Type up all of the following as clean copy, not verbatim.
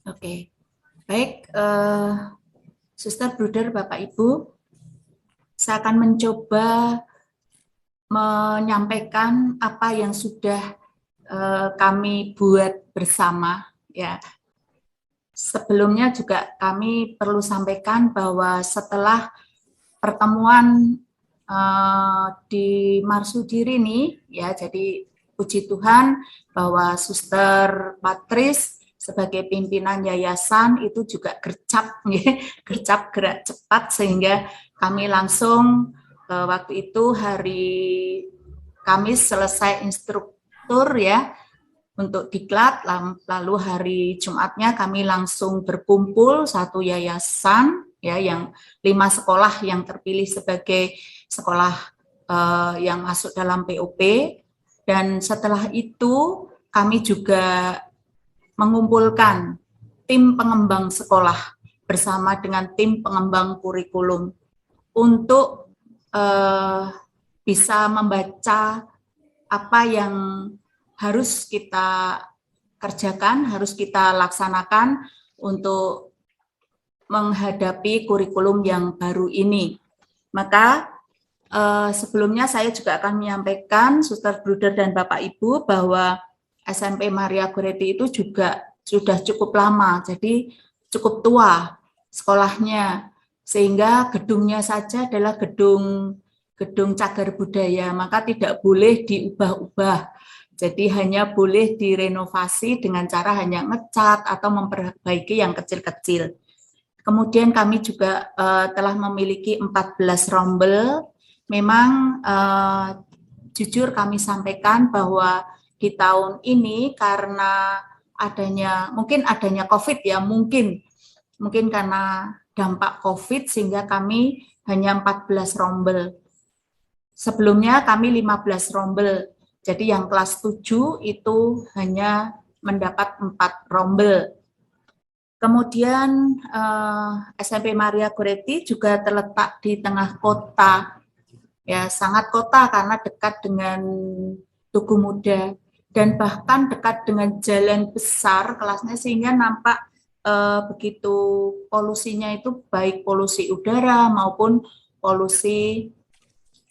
Oke, baik, Suster, Bruder, Bapak, Ibu, saya akan mencoba menyampaikan apa yang sudah kami buat bersama. Ya, sebelumnya juga kami perlu sampaikan bahwa setelah pertemuan di Marsudiri nih, ya, jadi puji Tuhan bahwa Suster Patris sebagai pimpinan yayasan itu juga gercap, gercap gerak cepat sehingga kami langsung waktu itu hari Kamis selesai instruktur ya untuk diklat, lalu hari Jumatnya kami langsung berkumpul satu yayasan ya yang 5 sekolah yang terpilih sebagai sekolah yang masuk dalam POP, dan setelah itu kami juga mengumpulkan tim pengembang sekolah bersama dengan tim pengembang kurikulum untuk bisa membaca apa yang harus kita kerjakan, harus kita laksanakan untuk menghadapi kurikulum yang baru ini. Maka sebelumnya saya juga akan menyampaikan, Suster, Bruder, dan Bapak Ibu, bahwa SMP Maria Goretti itu juga sudah cukup lama, jadi cukup tua sekolahnya, sehingga gedungnya saja adalah gedung cagar budaya, maka tidak boleh diubah-ubah. Jadi hanya boleh direnovasi dengan cara hanya ngecat atau memperbaiki yang kecil-kecil. Kemudian kami juga telah memiliki 14 rombel. Memang jujur kami sampaikan bahwa di tahun ini karena mungkin adanya COVID ya, mungkin karena dampak COVID sehingga kami hanya 14 rombel. Sebelumnya kami 15 rombel. Jadi yang kelas 7 itu hanya mendapat 4 rombel. Kemudian SMP Maria Goretti juga terletak di tengah kota. Ya, sangat kota karena dekat dengan Tugu Muda dan bahkan dekat dengan jalan besar kelasnya, sehingga nampak begitu polusinya itu baik polusi udara maupun polusi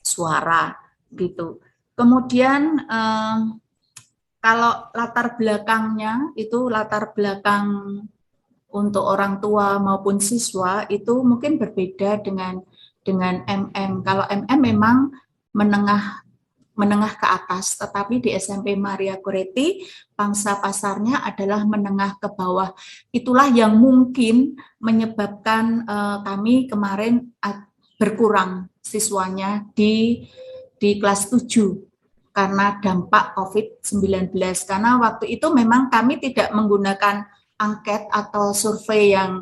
suara gitu. Kemudian kalau latar belakangnya itu latar belakang untuk orang tua maupun siswa itu mungkin berbeda dengan MM. Kalau MM memang menengah ke atas, tetapi di SMP Maria Goretti pangsa pasarnya adalah menengah ke bawah. Itulah yang mungkin menyebabkan kami kemarin berkurang siswanya di kelas 7 karena dampak COVID-19. Karena waktu itu memang kami tidak menggunakan angket atau survei yang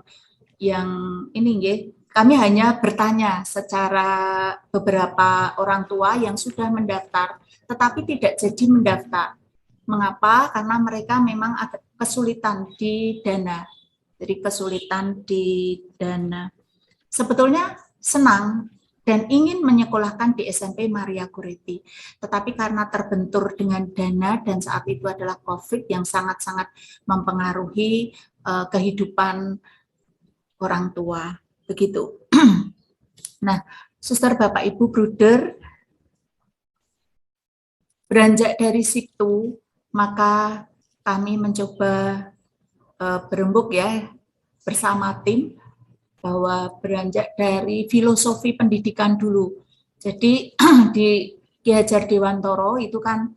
ini ya. Kami hanya bertanya secara beberapa orang tua yang sudah mendaftar, tetapi tidak jadi mendaftar. Mengapa? Karena mereka memang agak kesulitan di dana. Jadi kesulitan di dana. Sebetulnya senang dan ingin menyekolahkan di SMP Maria Goretti. Tetapi karena terbentur dengan dana dan saat itu adalah COVID yang sangat-sangat mempengaruhi kehidupan orang tua. Begitu. Nah, Suster, Bapak, Ibu, Bruder, beranjak dari situ, maka kami mencoba berembuk ya bersama tim bahwa beranjak dari filosofi pendidikan dulu. Jadi di Ki Hajar Dewantoro itu kan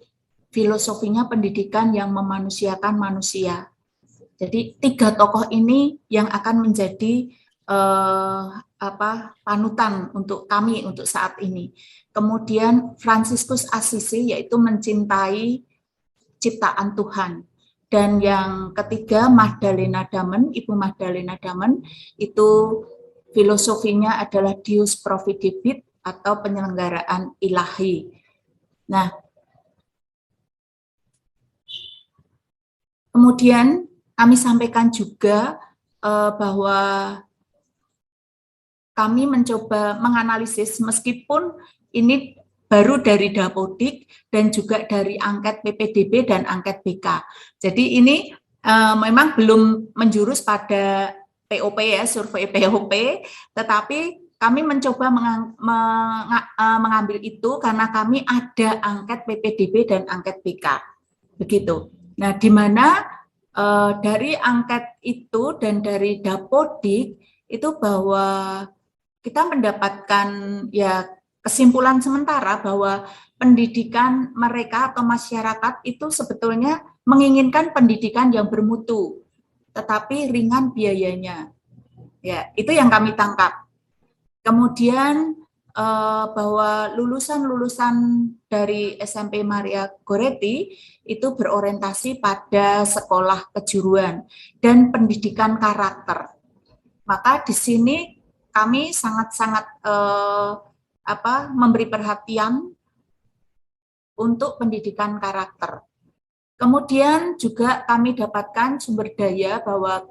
filosofinya pendidikan yang memanusiakan manusia. Jadi 3 tokoh ini yang akan menjadi panutan untuk kami untuk saat ini. Kemudian Fransiskus Assisi, yaitu mencintai ciptaan Tuhan. Dan yang ketiga Magdalena Damen, Ibu Magdalena Damen, itu filosofinya adalah Deus Providebit atau penyelenggaraan ilahi. Nah, kemudian kami sampaikan juga bahwa kami mencoba menganalisis meskipun ini baru dari Dapodik dan juga dari angket PPDB dan angket BK. Jadi ini memang belum menjurus pada POP ya, survei POP, tetapi kami mencoba mengambil itu karena kami ada angket PPDB dan angket BK, begitu. Nah, di mana dari angket itu dan dari Dapodik itu bahwa kita mendapatkan ya kesimpulan sementara bahwa pendidikan mereka atau masyarakat itu sebetulnya menginginkan pendidikan yang bermutu, tetapi ringan biayanya. Ya, itu yang kami tangkap. Kemudian bahwa lulusan-lulusan dari SMP Maria Goretti itu berorientasi pada sekolah kejuruan dan pendidikan karakter. Maka di sini kami sangat-sangat memberi perhatian untuk pendidikan karakter. Kemudian juga kami dapatkan sumber daya bahwa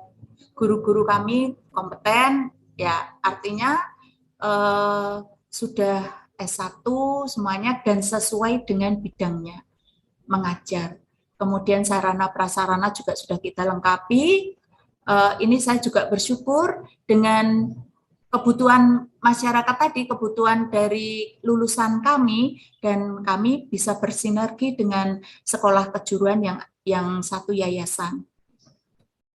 guru-guru kami kompeten, ya artinya sudah S1 semuanya dan sesuai dengan bidangnya mengajar. Kemudian sarana prasarana juga sudah kita lengkapi. Ini saya juga bersyukur dengan kebutuhan masyarakat tadi, kebutuhan dari lulusan kami, dan kami bisa bersinergi dengan sekolah kejuruan yang satu yayasan.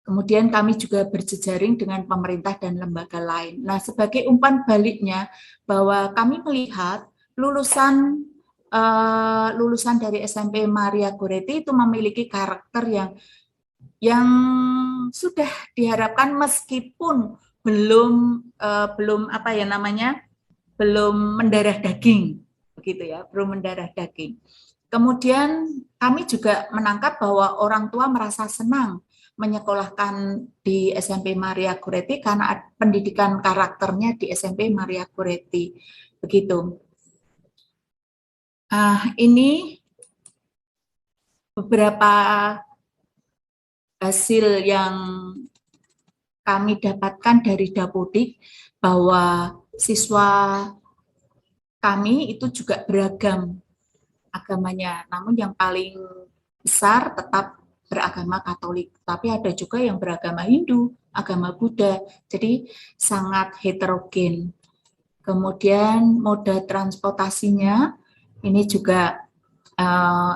Kemudian kami juga berjejaring dengan pemerintah dan lembaga lain. Nah, sebagai umpan baliknya bahwa kami melihat lulusan dari SMP Maria Goretti itu memiliki karakter yang sudah diharapkan meskipun belum mendarah daging, begitu ya, belum mendarah daging. Kemudian kami juga menangkap bahwa orang tua merasa senang menyekolahkan di SMP Maria Goretti karena pendidikan karakternya di SMP Maria Goretti, begitu. Ini beberapa hasil yang kami dapatkan dari Dapodik bahwa siswa kami itu juga beragam agamanya, namun yang paling besar tetap beragama Katolik, tapi ada juga yang beragama Hindu, agama Buddha, jadi sangat heterogen. Kemudian moda transportasinya ini juga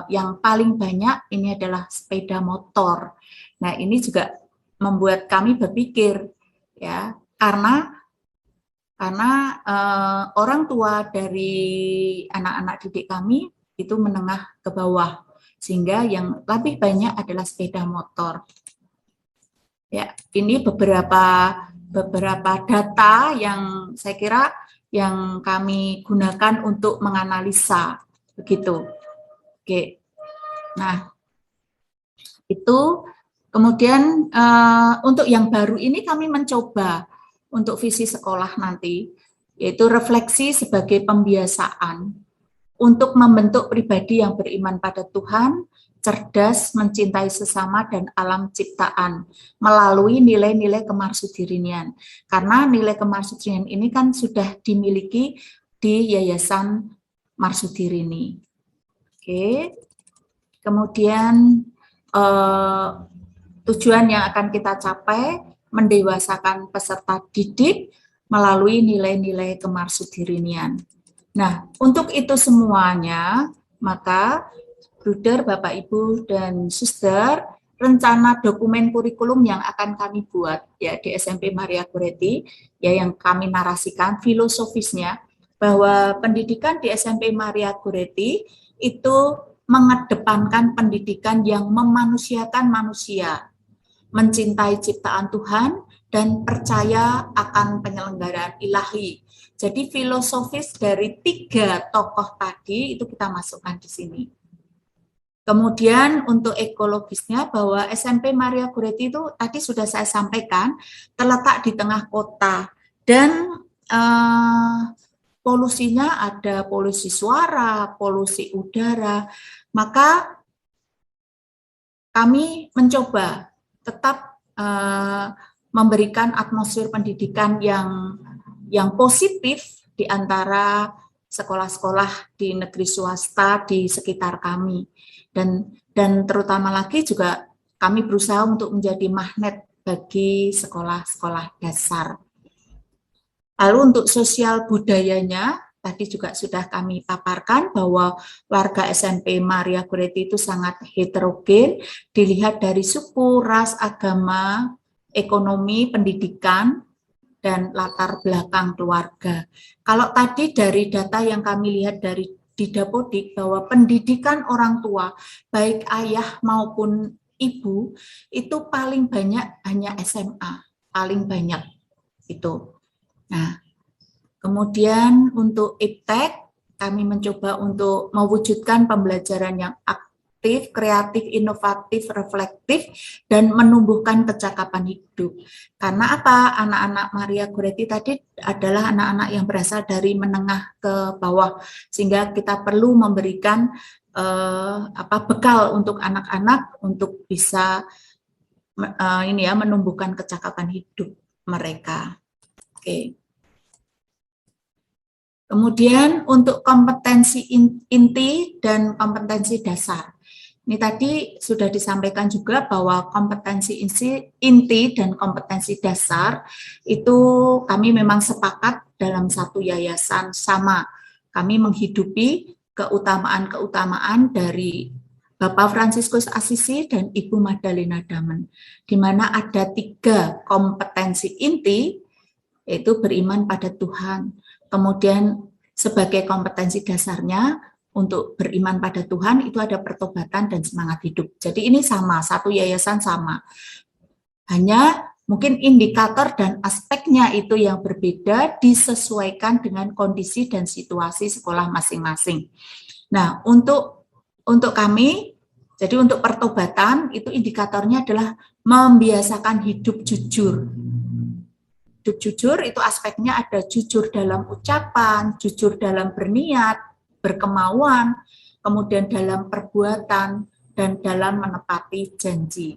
yang paling banyak ini adalah sepeda motor. Nah, ini juga membuat kami berpikir ya, karena orang tua dari anak-anak didik kami itu menengah ke bawah, sehingga yang lebih banyak adalah sepeda motor. Ya, ini beberapa data yang saya kira yang kami gunakan untuk menganalisa, begitu. Oke, nah itu kemudian untuk yang baru ini kami mencoba untuk visi sekolah nanti, yaitu refleksi sebagai pembiasaan untuk membentuk pribadi yang beriman pada Tuhan, cerdas, mencintai sesama dan alam ciptaan melalui nilai-nilai kemarsudirian. Karena nilai kemarsudirian ini kan sudah dimiliki di Yayasan Marsudirini. Oke. Kemudian tujuan yang akan kita capai mendewasakan peserta didik melalui nilai-nilai kemarsudirinian. Nah, untuk itu semuanya, maka Bruder, Bapak, Ibu, dan Suster, rencana dokumen kurikulum yang akan kami buat ya di SMP Maria Goretti, ya yang kami narasikan filosofisnya, bahwa pendidikan di SMP Maria Goretti itu mengedepankan pendidikan yang memanusiakan manusia, mencintai ciptaan Tuhan, dan percaya akan penyelenggaraan ilahi. Jadi filosofis dari 3 tokoh tadi itu kita masukkan di sini. Kemudian untuk ekologisnya bahwa SMP Maria Goretti itu tadi sudah saya sampaikan terletak di tengah kota dan polusinya ada polusi suara, polusi udara. Maka kami mencoba tetap memberikan atmosfer pendidikan yang positif di antara sekolah-sekolah di negeri swasta di sekitar kami, dan terutama lagi juga kami berusaha untuk menjadi magnet bagi sekolah-sekolah dasar. Lalu untuk sosial budayanya, tadi juga sudah kami paparkan bahwa warga SMP Maria Goretti itu sangat heterogen, dilihat dari suku, ras, agama, ekonomi, pendidikan, dan latar belakang keluarga. Kalau tadi dari data yang kami lihat dari Didapodik bahwa pendidikan orang tua, baik ayah maupun ibu, itu paling banyak hanya SMA, paling banyak itu. Nah, kemudian untuk iptek, kami mencoba untuk mewujudkan pembelajaran yang aktif, kreatif, inovatif, reflektif, dan menumbuhkan kecakapan hidup. Karena apa? Anak-anak Maria Goretti tadi adalah anak-anak yang berasal dari menengah ke bawah, sehingga kita perlu memberikan bekal untuk anak-anak untuk bisa menumbuhkan kecakapan hidup mereka. Oke. Kemudian untuk kompetensi inti dan kompetensi dasar. Ini tadi sudah disampaikan juga bahwa kompetensi inti dan kompetensi dasar itu kami memang sepakat dalam satu yayasan sama. Kami menghidupi keutamaan-keutamaan dari Bapak Fransiskus Assisi dan Ibu Magdalena Damen, di mana ada 3 kompetensi inti, yaitu beriman pada Tuhan. Kemudian sebagai kompetensi dasarnya untuk beriman pada Tuhan itu ada pertobatan dan semangat hidup. Jadi ini sama, satu yayasan sama. Hanya mungkin indikator dan aspeknya itu yang berbeda disesuaikan dengan kondisi dan situasi sekolah masing-masing. Nah, untuk kami, jadi untuk pertobatan itu indikatornya adalah membiasakan hidup jujur. Hidup jujur itu aspeknya ada jujur dalam ucapan, jujur dalam berniat, berkemauan, kemudian dalam perbuatan, dan dalam menepati janji.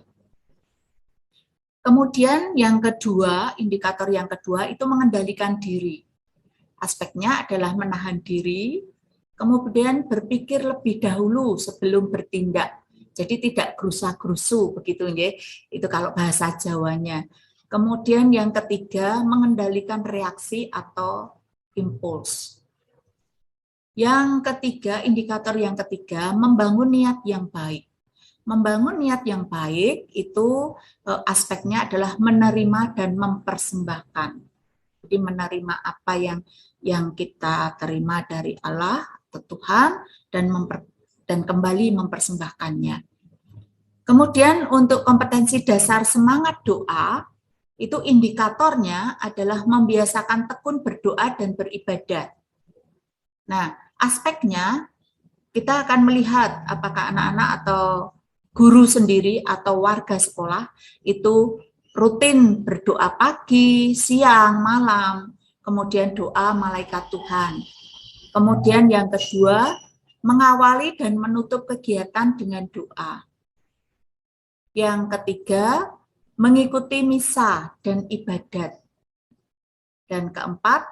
Kemudian yang kedua, indikator yang kedua itu mengendalikan diri. Aspeknya adalah menahan diri, kemudian berpikir lebih dahulu sebelum bertindak. Jadi tidak gerusa-gerusu begitu ya. Itu kalau bahasa Jawanya. Kemudian yang ketiga, mengendalikan reaksi atau impuls. Yang ketiga, indikator yang ketiga, membangun niat yang baik. Membangun niat yang baik itu aspeknya adalah menerima dan mempersembahkan. Jadi menerima apa yang kita terima dari Allah atau Tuhan dan kembali mempersembahkannya. Kemudian untuk kompetensi dasar semangat doa, itu indikatornya adalah membiasakan tekun berdoa dan beribadah. Nah, aspeknya kita akan melihat apakah anak-anak atau guru sendiri atau warga sekolah itu rutin berdoa pagi, siang, malam, kemudian doa malaikat Tuhan. Kemudian yang kedua, mengawali dan menutup kegiatan dengan doa. Yang ketiga, mengikuti misa dan ibadat. Dan keempat,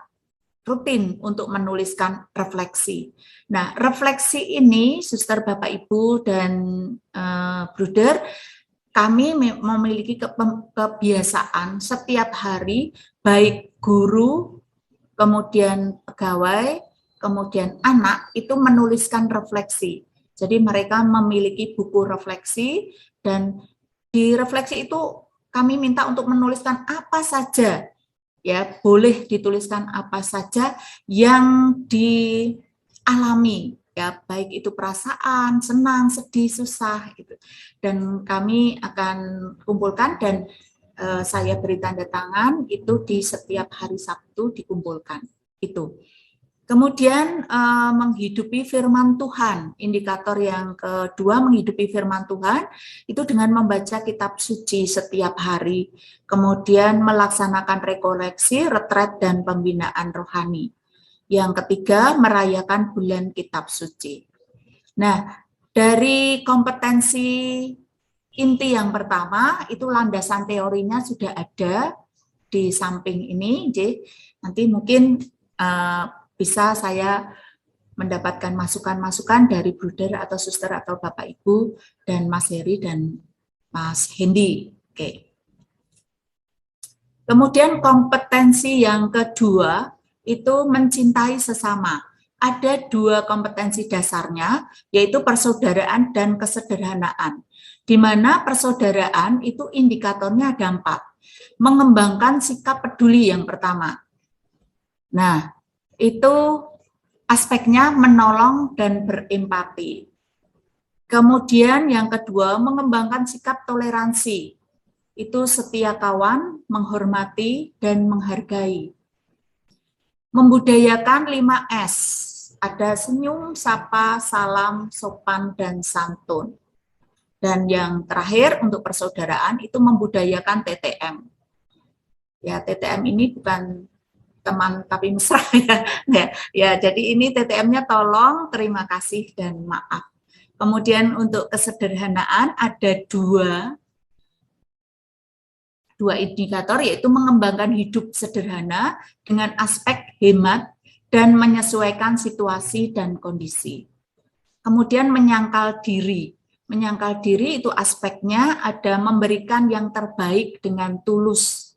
rutin untuk menuliskan refleksi. Nah, refleksi ini, Suster, Bapak, Ibu, dan Bruder, kami memiliki kebiasaan setiap hari, baik guru, kemudian pegawai, kemudian anak, itu menuliskan refleksi. Jadi mereka memiliki buku refleksi, dan di refleksi itu kami minta untuk menuliskan apa saja, ya boleh dituliskan apa saja yang dialami, ya baik itu perasaan, senang, sedih, susah, gitu. Dan kami akan kumpulkan dan saya beri tanda tangan itu di setiap hari Sabtu dikumpulkan itu. Kemudian menghidupi firman Tuhan, indikator yang kedua menghidupi firman Tuhan itu dengan membaca kitab suci setiap hari, kemudian melaksanakan rekoleksi, retret, dan pembinaan rohani. Yang ketiga merayakan bulan kitab suci. Nah, dari kompetensi inti yang pertama itu landasan teorinya sudah ada di samping ini, nanti mungkin bisa saya mendapatkan masukan-masukan dari Bruder atau Suster atau Bapak Ibu dan Mas Heri dan Mas Hendy. Oke. Kemudian kompetensi yang kedua itu mencintai sesama. Ada 2 kompetensi dasarnya, yaitu persaudaraan dan kesederhanaan. Di mana persaudaraan itu indikatornya ada 4. Mengembangkan sikap peduli yang pertama. Nah, itu aspeknya menolong dan berempati. Kemudian yang kedua, mengembangkan sikap toleransi. Itu setia kawan, menghormati, dan menghargai. Membudayakan 5S, ada senyum, sapa, salam, sopan, dan santun. Dan yang terakhir untuk persaudaraan itu membudayakan TTM. Ya, TTM ini bukan teman tapi mesra ya. Jadi ini TTM-nya tolong, terima kasih, dan maaf. Kemudian untuk kesederhanaan ada dua indikator, yaitu mengembangkan hidup sederhana dengan aspek hemat dan menyesuaikan situasi dan kondisi. Kemudian menyangkal diri. Menyangkal diri itu aspeknya ada memberikan yang terbaik dengan tulus.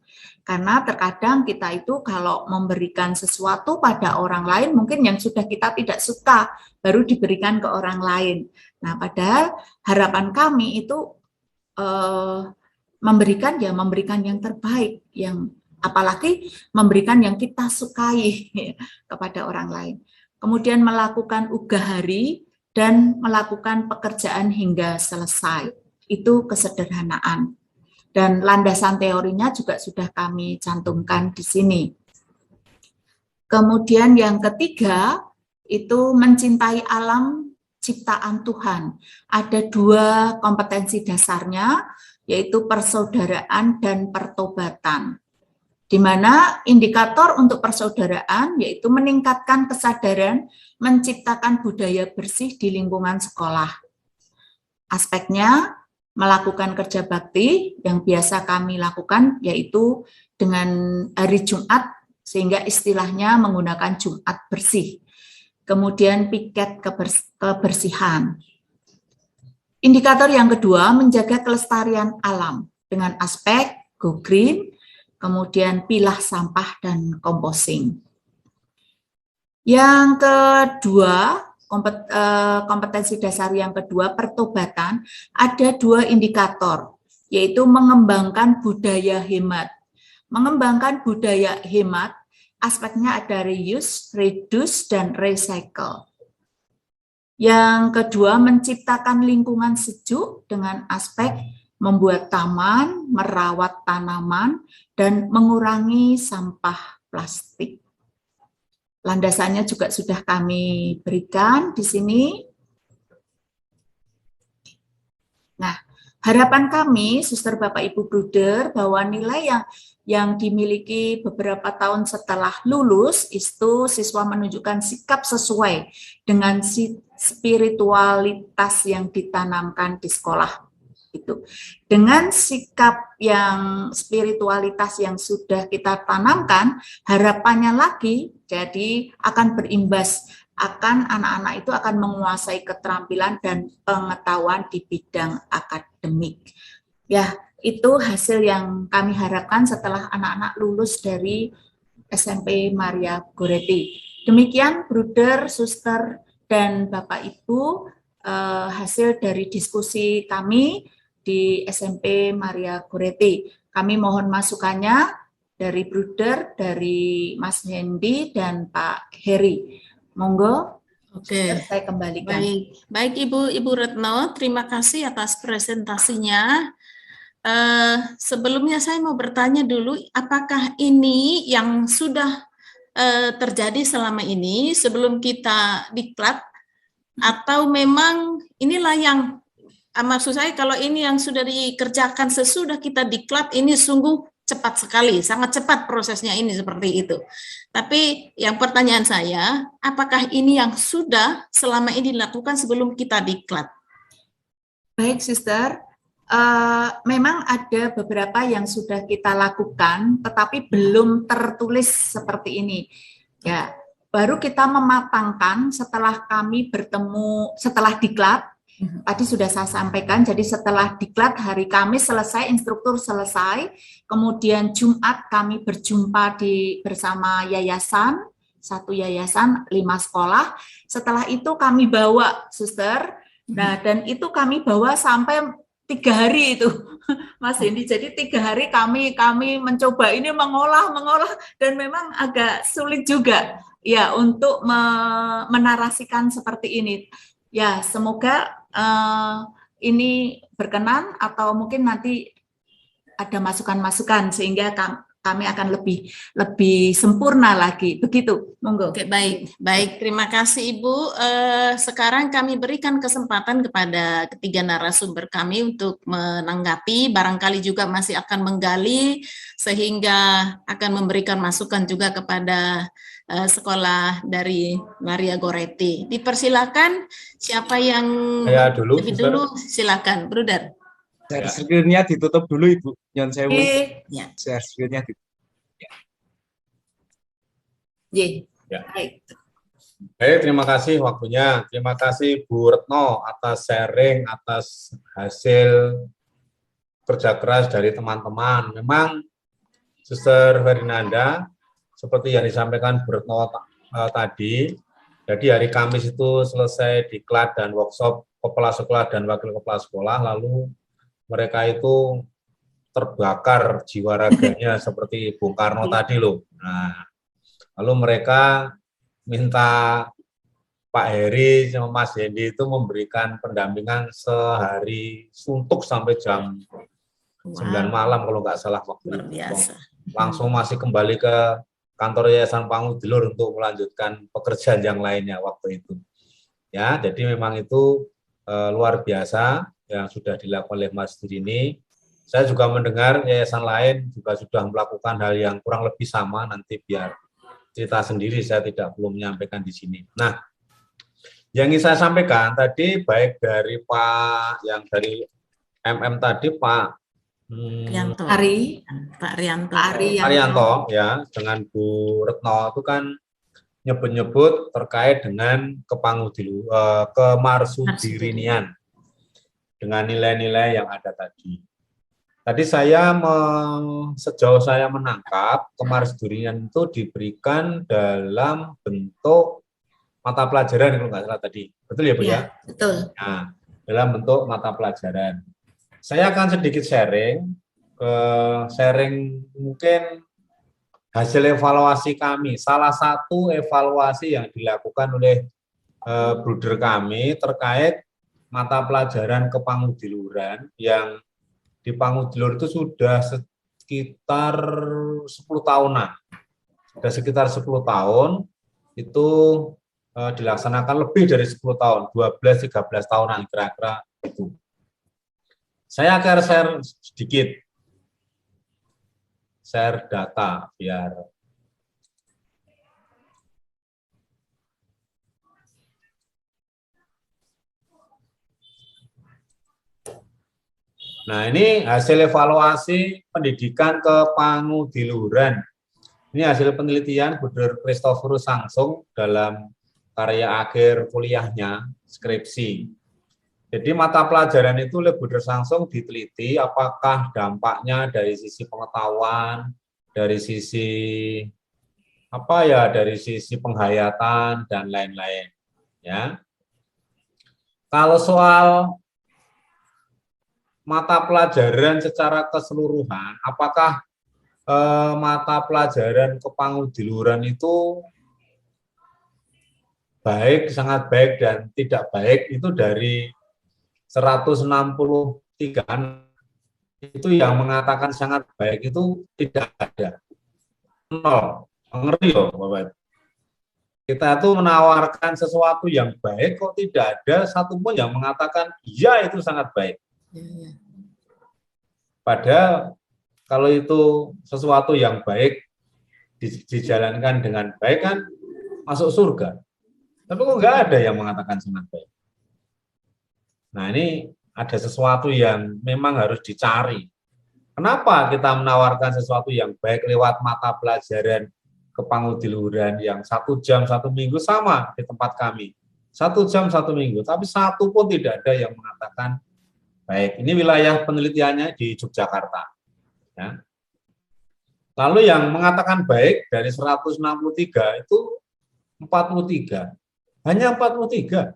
Karena terkadang kita itu kalau memberikan sesuatu pada orang lain, mungkin yang sudah kita tidak suka, baru diberikan ke orang lain. Nah, padahal harapan kami itu memberikan yang terbaik, yang apalagi memberikan yang kita sukai kepada orang lain. Kemudian melakukan ugahari dan melakukan pekerjaan hingga selesai. Itu kesederhanaan. Dan landasan teorinya juga sudah kami cantumkan di sini. Kemudian yang ketiga, itu mencintai alam ciptaan Tuhan. Ada 2 kompetensi dasarnya, yaitu persaudaraan dan pertobatan. Di mana indikator untuk persaudaraan yaitu meningkatkan kesadaran menciptakan budaya bersih di lingkungan sekolah. Aspeknya melakukan kerja bakti yang biasa kami lakukan yaitu dengan hari Jumat, sehingga istilahnya menggunakan Jumat bersih. Kemudian piket kebersihan. Indikator yang kedua, menjaga kelestarian alam dengan aspek go green, kemudian pilah sampah dan composting. Yang kedua, kompetensi dasar yang kedua, pertobatan, ada 2 indikator, yaitu mengembangkan budaya hemat. Mengembangkan budaya hemat, aspeknya ada reuse, reduce, dan recycle. Yang kedua, menciptakan lingkungan sejuk dengan aspek membuat taman, merawat tanaman, dan mengurangi sampah plastik. Landasannya juga sudah kami berikan di sini. Nah, harapan kami, Suster, Bapak, Ibu, Bruder, bahwa nilai yang dimiliki beberapa tahun setelah lulus itu siswa menunjukkan sikap sesuai dengan spiritualitas yang ditanamkan di sekolah. Itu. Dengan sikap yang spiritualitas yang sudah kita tanamkan, harapannya lagi jadi akan berimbas, akan anak-anak itu akan menguasai keterampilan dan pengetahuan di bidang akademik. Ya, itu hasil yang kami harapkan setelah anak-anak lulus dari SMP Maria Goretti. Demikian, Bruder, Suster, dan Bapak Ibu, hasil dari diskusi kami di SMP Maria Goretti. Kami mohon masukannya dari Bruder, dari Mas Hendy, dan Pak Heri. Monggo, Oke, saya kembalikan. Baik Ibu Retno, terima kasih atas presentasinya. Sebelumnya saya mau bertanya dulu, apakah ini yang sudah terjadi selama ini sebelum kita diklat, atau memang inilah yang maksud saya kalau ini yang sudah dikerjakan sesudah kita diklat, ini sungguh cepat sekali, sangat cepat prosesnya ini seperti itu. Tapi yang pertanyaan saya, apakah ini yang sudah selama ini dilakukan sebelum kita diklat? Baik, Sister. Memang ada beberapa yang sudah kita lakukan, tetapi belum tertulis seperti ini. Ya, baru kita mematangkan setelah kami bertemu, setelah diklat, Tadi sudah saya sampaikan, jadi setelah diklat hari Kamis selesai, instruktur selesai, kemudian Jumat kami berjumpa bersama yayasan, satu yayasan, 5 sekolah. Setelah itu kami bawa, suster, nah dan itu kami bawa sampai 3 hari itu, Mas Hendy. Jadi 3 hari kami mencoba ini mengolah dan memang agak sulit juga ya untuk menarasikan seperti ini. Ya, semoga ini berkenan atau mungkin nanti ada masukan-masukan sehingga kami akan lebih sempurna lagi. Begitu, monggo. Oke, baik. Terima kasih Ibu. Sekarang kami berikan kesempatan kepada ketiga narasumber kami untuk menanggapi, barangkali juga masih akan menggali sehingga akan memberikan masukan juga kepada sekolah dari Maria Goretti. Dipersilakan siapa yang dulu silakan, Bruder. Share screen-nya ditutup dulu Ibu. Nyon sewu. Ya. Share screen-nya ditutup. Ya. Baik, terima kasih waktunya. Terima kasih Bu Retno atas sharing, atas hasil kerja keras dari teman-teman. Memang Suster Ferdinanda, seperti yang disampaikan Bu Retno tadi, jadi hari Kamis itu selesai diklat dan workshop kepala sekolah dan wakil kepala sekolah, lalu mereka itu terbakar jiwa raganya seperti Bung Karno tadi loh. Nah, lalu mereka minta Pak Heri sama Mas Hendy itu memberikan pendampingan sehari suntuk sampai jam 9 malam kalau nggak salah waktu luar biasa. Langsung masih kembali ke kantor Yayasan Pangudilur untuk melanjutkan pekerjaan yang lainnya waktu itu. Ya, jadi memang itu luar biasa yang sudah dilakukan oleh Mas ini. Saya juga mendengar yayasan lain juga sudah melakukan hal yang kurang lebih sama, nanti biar cerita sendiri, saya tidak perlu menyampaikan di sini. Nah, yang ingin saya sampaikan tadi, baik dari Pak, yang dari tadi, Pak Arianto, ya, dengan Bu Retno itu kan nyebut-nyebut terkait dengan kemarsudirinian dengan nilai-nilai yang ada tadi. Tadi sejauh saya menangkap, kemarsudirinian itu diberikan dalam bentuk mata pelajaran kalau nggak salah tadi. Betul ya Bu ya? Betul. Nah, dalam bentuk mata pelajaran. Saya akan sedikit sharing mungkin hasil evaluasi kami. Salah satu evaluasi yang dilakukan oleh bruder kami terkait mata pelajaran kepangudiluran yang di Pangudilur itu sudah sekitar 10 tahunan. Sudah sekitar 10 tahun itu dilaksanakan lebih dari 10 tahun, 12-13 tahunan kira-kira itu. Saya akan share sedikit, share data biar Nah, ini hasil evaluasi pendidikan kepangudiluran. Ini hasil penelitian Bruder Christophorus Sangsung dalam karya akhir kuliahnya, skripsi. Jadi mata pelajaran itu oleh Bruder Sangsung diteliti apakah dampaknya dari sisi pengetahuan, dari sisi dari sisi penghayatan dan lain-lain. Ya. Kalau soal mata pelajaran secara keseluruhan, apakah mata pelajaran kepangudiluran itu baik, sangat baik, dan tidak baik, itu dari 163 itu yang mengatakan sangat baik itu tidak ada. 0. Ngeri loh Bapak. Kita tuh menawarkan sesuatu yang baik kok tidak ada satupun yang mengatakan iya itu sangat baik. Padahal kalau itu sesuatu yang baik dijalankan dengan baik kan masuk surga. Tapi kok nggak ada yang mengatakan sangat baik. Nah, ini ada sesuatu yang memang harus dicari. Kenapa kita menawarkan sesuatu yang baik lewat mata pelajaran kepangudiluran yang 1 jam 1 minggu sama di tempat kami. 1 jam 1 minggu, tapi satu pun tidak ada yang mengatakan baik. Ini wilayah penelitiannya di Yogyakarta. Ya. Lalu yang mengatakan baik dari 163 itu 43. Hanya 43.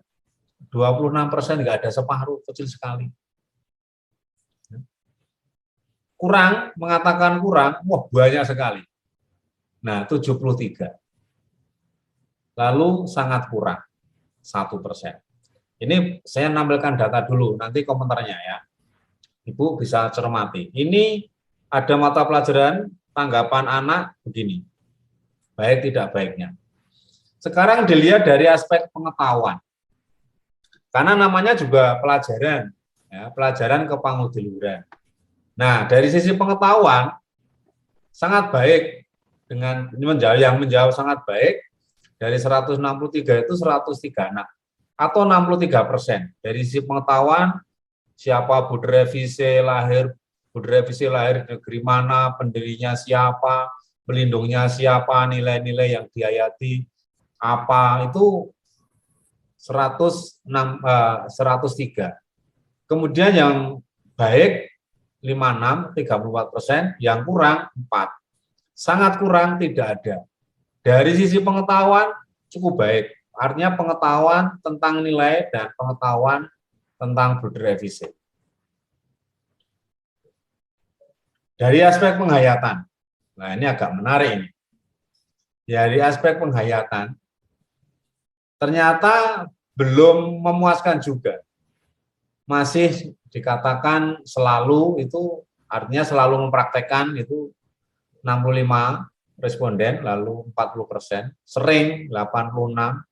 26% nggak ada separuh, kecil sekali. Kurang, mengatakan kurang, wah banyak sekali. Nah, 73. Lalu sangat kurang, 1%. Ini saya nampilkan data dulu, nanti komentarnya ya. Ibu bisa cermati. Ini ada mata pelajaran tanggapan anak begini, baik tidak baiknya. Sekarang dilihat dari aspek pengetahuan, karena namanya juga pelajaran, ya, pelajaran kepangudiluhuran. Nah, dari sisi pengetahuan sangat baik, dengan yang menjawab sangat baik dari 163 itu 103 anak atau 63%. Dari sisi pengetahuan, siapa Budre Vise lahir negeri mana, pendirinya siapa, pelindungnya siapa, nilai-nilai yang diayati apa, itu 103. Kemudian yang baik 56, 34%, yang kurang 4. Sangat kurang tidak ada. Dari sisi pengetahuan cukup baik. Artinya pengetahuan tentang nilai dan pengetahuan tentang Budre Vise. Dari aspek penghayatan, nah ini agak menarik ini. Dari aspek penghayatan, ternyata belum memuaskan juga. Masih dikatakan selalu, itu artinya selalu mempraktekkan itu 65 responden, lalu 40%, sering 86,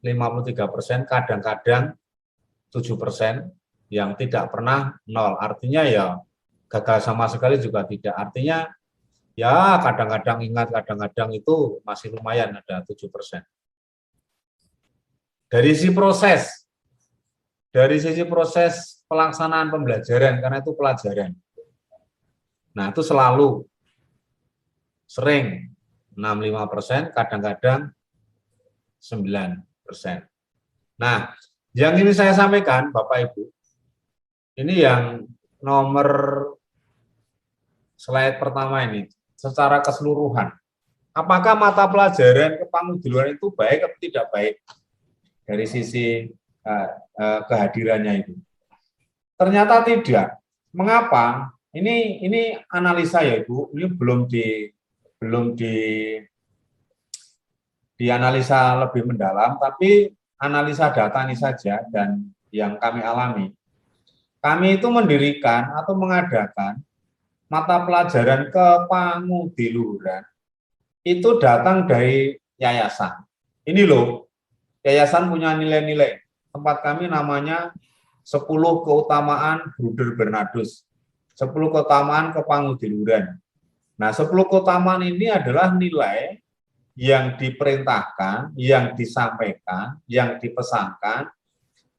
53%, kadang-kadang 7%, yang tidak pernah 0. Artinya ya gagal sama sekali juga tidak. Artinya ya kadang-kadang ingat, kadang-kadang itu masih lumayan ada 7%. Dari sisi proses pelaksanaan pembelajaran, karena itu pelajaran. Nah, itu selalu sering 65%, kadang-kadang 9%. Nah, yang ini saya sampaikan, Bapak Ibu, ini yang nomor slide pertama ini, secara keseluruhan. Apakah mata pelajaran kepangudiluhuran itu baik atau tidak baik dari sisi kehadirannya itu? Ternyata tidak. Mengapa? Ini analisa ya Ibu, ini belum dianalisa lebih mendalam, tapi analisa data ini saja dan yang kami alami. Kami itu mendirikan atau mengadakan mata pelajaran kepangudiluhuran itu datang dari yayasan. Ini loh, yayasan punya nilai-nilai. Tempat kami namanya 10 keutamaan Bruder Bernardus, 10 keutamaan kepangudiluhuran. Nah, 10 keutamaan ini adalah nilai yang diperintahkan, yang disampaikan, yang dipesankan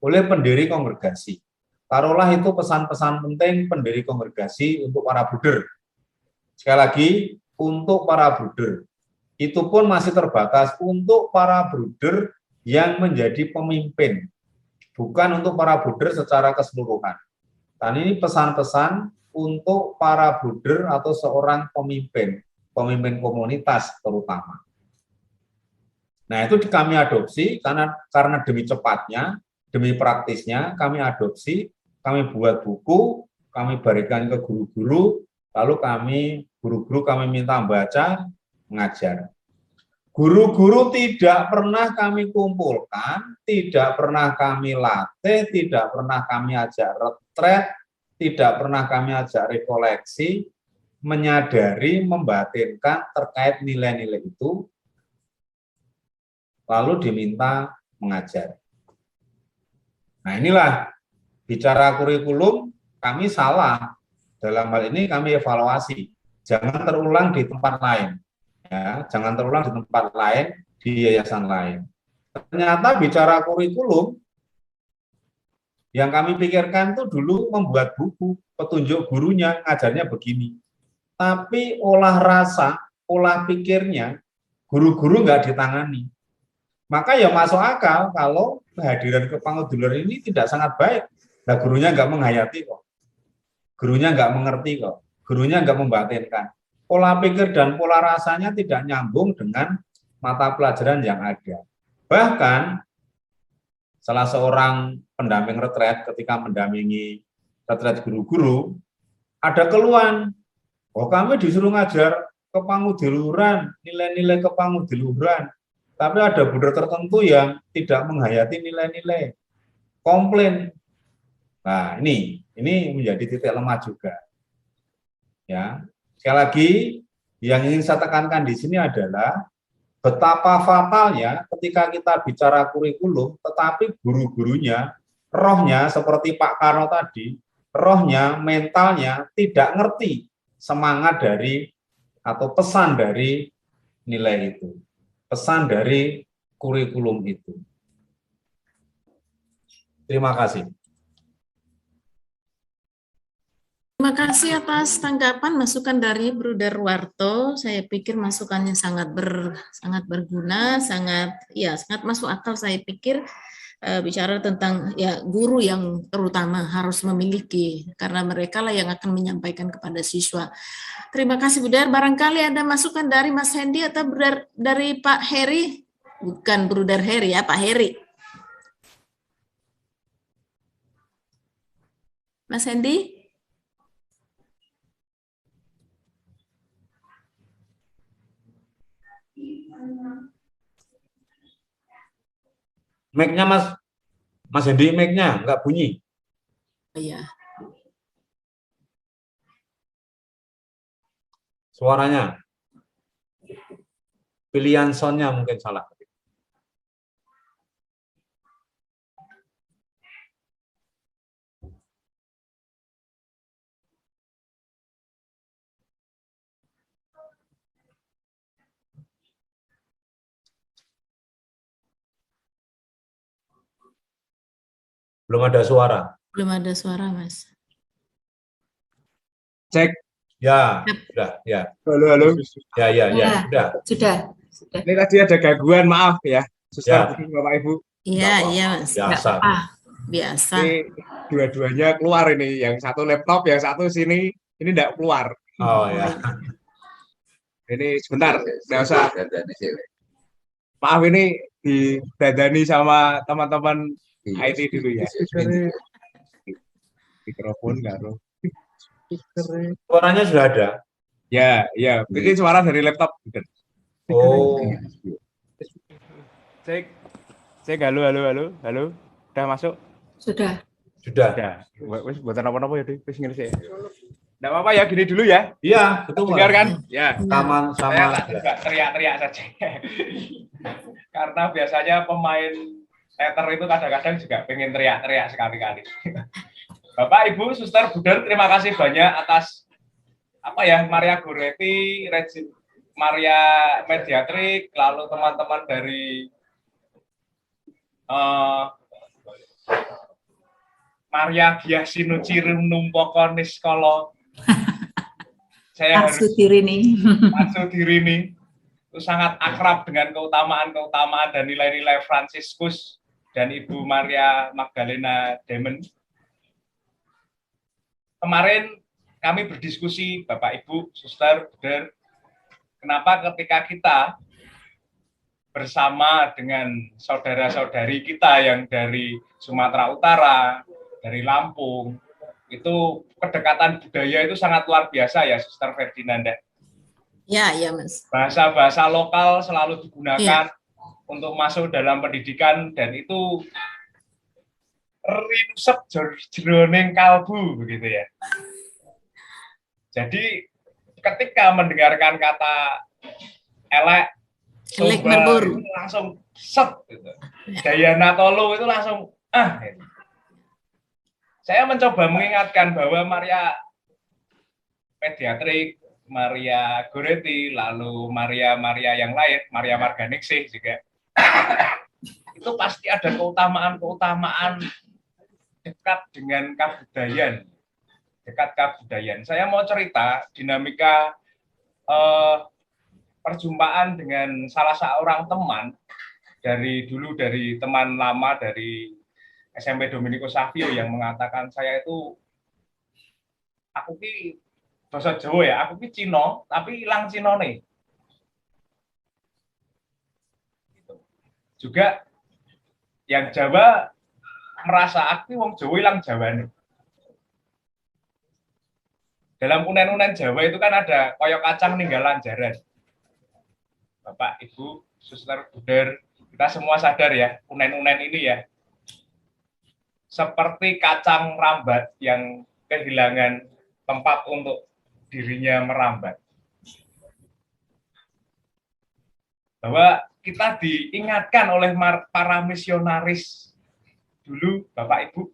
oleh pendiri kongregasi. Taruhlah itu pesan-pesan penting pendiri kongregasi untuk para bruder. Sekali lagi, untuk para bruder. Itu pun masih terbatas untuk para bruder yang menjadi pemimpin. Bukan untuk para bruder secara keseluruhan. Dan ini pesan-pesan untuk para bruder atau seorang pemimpin komunitas terutama. Nah, itu kami adopsi karena demi cepatnya, demi praktisnya, kami adopsi, kami buat buku, kami berikan ke guru-guru, lalu guru-guru kami minta baca, mengajar. Guru-guru tidak pernah kami kumpulkan, tidak pernah kami latih, tidak pernah kami ajak retret, tidak pernah kami ajak rekoleksi, menyadari, membatinkan terkait nilai-nilai itu, lalu diminta mengajar. Nah, inilah bicara kurikulum, kami salah. Dalam hal ini kami evaluasi. Jangan terulang di tempat lain. Ya, jangan terulang di tempat lain, di yayasan lain. Ternyata bicara kurikulum, yang kami pikirkan itu dulu membuat buku, petunjuk gurunya, ngajarnya begini. Tapi olah rasa, olah pikirnya, guru-guru nggak ditangani. Maka ya masuk akal kalau kehadiran kepanguduluran ini tidak sangat baik. Nah, gurunya nggak menghayati kok. Gurunya nggak mengerti kok. Gurunya nggak membatinkan. Pola pikir dan pola rasanya tidak nyambung dengan mata pelajaran yang ada. Bahkan, salah seorang pendamping retret ketika mendampingi retret guru-guru, ada keluhan, oh kami disuruh ngajar kepanguduluran, nilai-nilai kepanguduluran, tapi ada budak tertentu yang tidak menghayati nilai-nilai, komplain. Nah, ini menjadi titik lemah juga. Ya, sekali lagi yang ingin saya tekankan di sini adalah betapa fatalnya ketika kita bicara kurikulum, tetapi guru-gurunya, rohnya seperti Pak Karno tadi, rohnya, mentalnya tidak ngerti semangat dari atau pesan dari nilai itu, pesan dari kurikulum itu. Terima kasih. Terima kasih atas tanggapan masukan dari Bruder Warto. Saya pikir masukannya sangat berguna, sangat masuk akal. Saya pikir bicara tentang ya guru yang terutama harus memiliki, karena mereka lah yang akan menyampaikan kepada siswa. Terima kasih Bruder. Barangkali ada masukan dari Mas Hendy atau dari Pak Heri? Bukan Bruder Heri ya, Pak Heri. Mas Hendy? Mic-nya Mas Hendy, mic-nya nggak bunyi. Iya. Suaranya. Pilihan sound-nya mungkin salah. Belum ada suara. Belum ada suara, Mas. Cek. Ya, sudah, ya. Halo. Ya, Sudah. Ini tadi ada gangguan, maaf ya. Suster, Bapak Ibu. Iya, Mas. Biasa. Biasa. Ini dua-duanya keluar ini. Yang satu laptop, yang satu sini. Ini tidak keluar. Oh ya. Ini sebentar, tidak usah. Maaf, ini didadani sama teman-teman IT dulu ya. Mikrofon karo. Suaranya sudah ada. Ya. Ini suara dari laptop. Oh. Cek, halo. Udah masuk? Sudah. Wes buatan apa-apa ya, wis ngerti ya. Enggak apa-apa ya, gini dulu ya. Iya, betul. Dengar kan? Ya. Sama. Saya tak teriak-teriak saja. Karena biasanya pemain teater itu kadang-kadang juga pengen teriak-teriak sekali-kali. Bapak, Ibu, Suster, Bruder, terima kasih banyak atas Maria Goretti, Maria Mediatrik, lalu teman-teman dari Maria Giasinu Cirunumpoko Niskolo. Saya Maksud diri ini itu sangat akrab dengan keutamaan dan nilai-nilai Fransiskus dan Ibu Maria Magdalena Demen. Kemarin kami berdiskusi, Bapak, Ibu, Suster, Bruder, kenapa ketika kita bersama dengan saudara-saudari kita yang dari Sumatera Utara, dari Lampung, itu kedekatan budaya itu sangat luar biasa ya, Suster Ferdinanda. Ya, Mas. Bahasa-bahasa lokal selalu digunakan untuk masuk dalam pendidikan, dan itu rinsep jroning kalbu begitu ya. Jadi ketika mendengarkan kata elek Merbur langsung set gitu. Dayana Tolu itu langsung gitu. Saya mencoba mengingatkan bahwa Maria Mediatrik, Maria Goretti, lalu Maria yang lain, Maria Marganingsih juga. Itu pasti ada keutamaan dekat dengan kabudayaan. Saya mau cerita dinamika perjumpaan dengan salah seorang teman dari dulu dari teman lama dari SMP Domenico Savio yang mengatakan saya itu aku ki bahasa Jawa ya, aku ki Cino tapi ilang Cinone. Gitu. Juga yang Jawa merasa aku wong Jawa ilang Jawane. Dalam unen-unen Jawa itu kan ada koyok kacang ninggalan jaran. Bapak, Ibu, Suster, Buder, kita semua sadar ya, unen-unen ini ya, seperti kacang rambat yang kehilangan tempat untuk dirinya merambat. Bahwa kita diingatkan oleh para misionaris dulu, Bapak Ibu,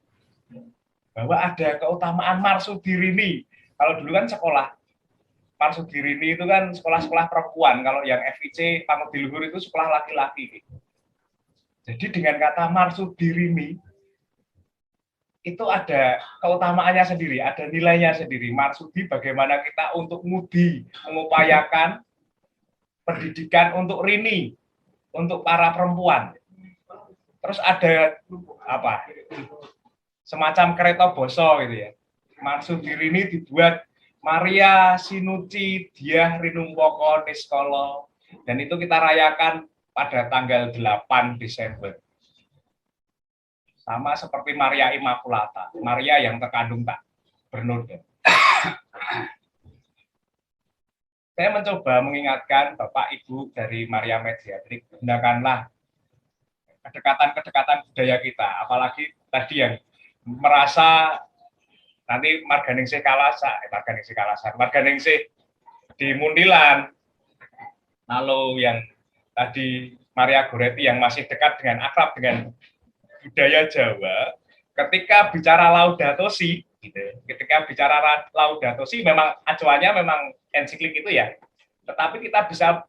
bahwa ada keutamaan Marsudirini. Kalau dulu kan sekolah, Marsudirini itu kan sekolah-sekolah perempuan, kalau yang FIC, Pamuk Luhur itu sekolah laki-laki. Jadi dengan kata Marsudirini, itu ada keutamaannya sendiri, ada nilainya sendiri. Marsudi bagaimana kita untuk ngudi, mengupayakan pendidikan untuk rini, untuk para perempuan. Terus ada apa? Semacam kereta boso gitu ya. Marsudirini dibuat Maria Sinuci Diah Rinumpoko Niskolo, dan itu kita rayakan pada tanggal 8 Desember. Sama seperti Maria Immaculata, Maria yang terkandung tak bernoda. Saya mencoba mengingatkan Bapak Ibu dari Maria Mediatrik, gunakanlah kedekatan-kedekatan budaya kita, apalagi tadi yang merasa nanti Marganingsih di Muntilan, lalu yang tadi Maria Goretti yang masih dekat dengan akrab dengan budaya Jawa, ketika bicara Laudato Si, gitu, ketika bicara Laudato Si, memang acuannya memang ensiklik itu ya, tetapi kita bisa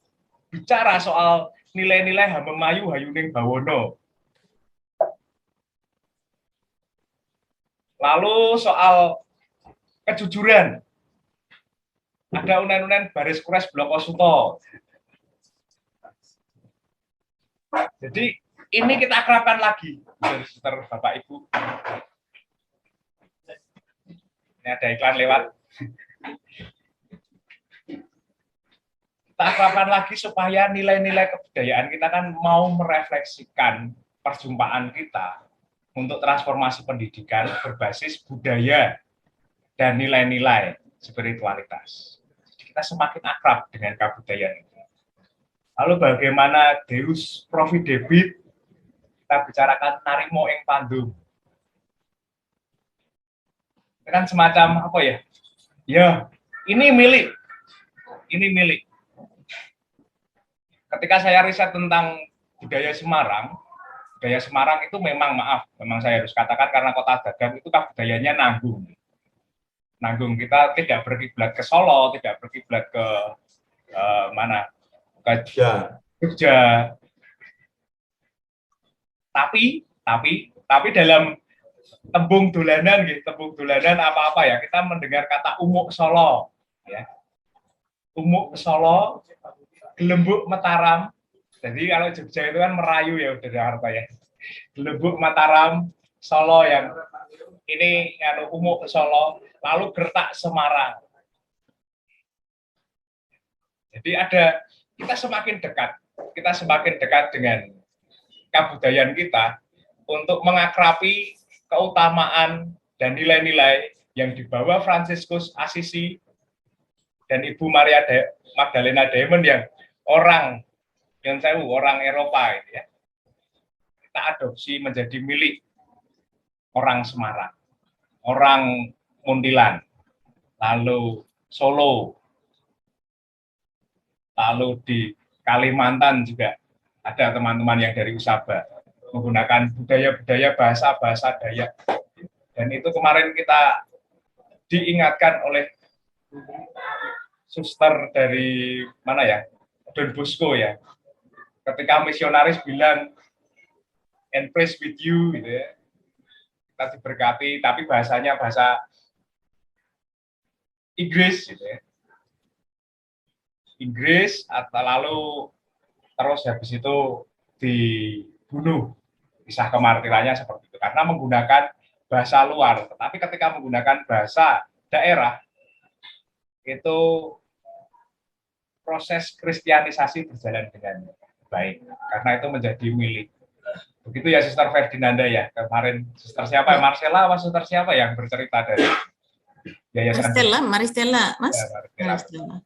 bicara soal nilai-nilai Hamemayu Hayuning Bawono. Lalu soal kejujuran, ada unen-unen Baris Kures Bloko Suto. Jadi ini kita akrabkan lagi, Suster, Bapak Ibu. Ini ada iklan lewat. Kita akrabkan lagi supaya nilai-nilai kebudayaan kita kan mau merefleksikan perjumpaan kita untuk transformasi pendidikan berbasis budaya dan nilai-nilai spiritualitas. Kita semakin akrab dengan kebudayaan itu. Lalu bagaimana Deus Providebit, kita bicarakan Narimo ing Pandum. Itu kan semacam apa ya? Ya, ini milik. Ini milik. Ketika saya riset tentang budaya Semarang itu memang saya harus katakan karena kota dagang itu kebudayaannya nanggung. Nanggung, kita tidak berkiblat ke Solo, tidak berkiblat ke mana? Ke Jogja. Tapi dalam tembung dolanan gitu, tembung dolanan apa-apa ya, kita mendengar kata umuk Solo ya. Umuk Solo, Gelembuk Mataram. Jadi kalau Jogja itu kan Merayu ya udah Jakarta ya. Gelembuk Mataram, Solo yang ini umuk Solo, lalu Gertak Semarang. Jadi kita semakin dekat dengan kebudayaan kita untuk mengakrabi keutamaan dan nilai-nilai yang dibawa Fransiskus Assisi dan Ibu Maria Magdalena Diamond yang orang Eropa itu ya. Kita adopsi menjadi milik orang Semarang, orang Muntilan, lalu Solo, lalu di Kalimantan juga ada teman-teman yang dari Usaba menggunakan budaya-budaya bahasa Dayak. Dan itu kemarin kita diingatkan oleh suster dari mana ya, Don Bosco ya, ketika misionaris bilang and praise with you gitu ya, kita diberkati, tapi bahasanya bahasa Inggris gitu ya, Inggris, atau lalu terus habis itu dibunuh. Kisah kemartirannya seperti itu karena menggunakan bahasa luar. Tetapi ketika menggunakan bahasa daerah itu proses kristianisasi berjalan dengan baik karena itu menjadi milik. Begitu ya Sister Ferdinanda ya. Kemarin Sister siapa? Marcella atau Sister siapa yang bercerita dari yayasan Maristella, Mas. ya, Maristella.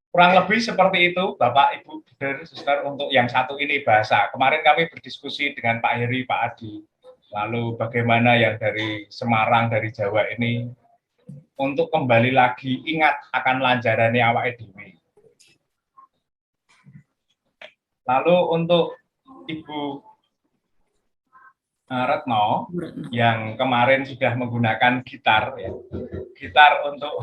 Kurang lebih seperti itu, Bapak, Ibu, Buder, Suster, untuk yang satu ini bahasa. Kemarin kami berdiskusi dengan Pak Heri, Pak Adi, lalu bagaimana yang dari Semarang, dari Jawa ini, untuk kembali lagi ingat akan lanjarannya awake dhewe. Lalu untuk Ibu Retno, yang kemarin sudah menggunakan gitar, ya, gitar untuk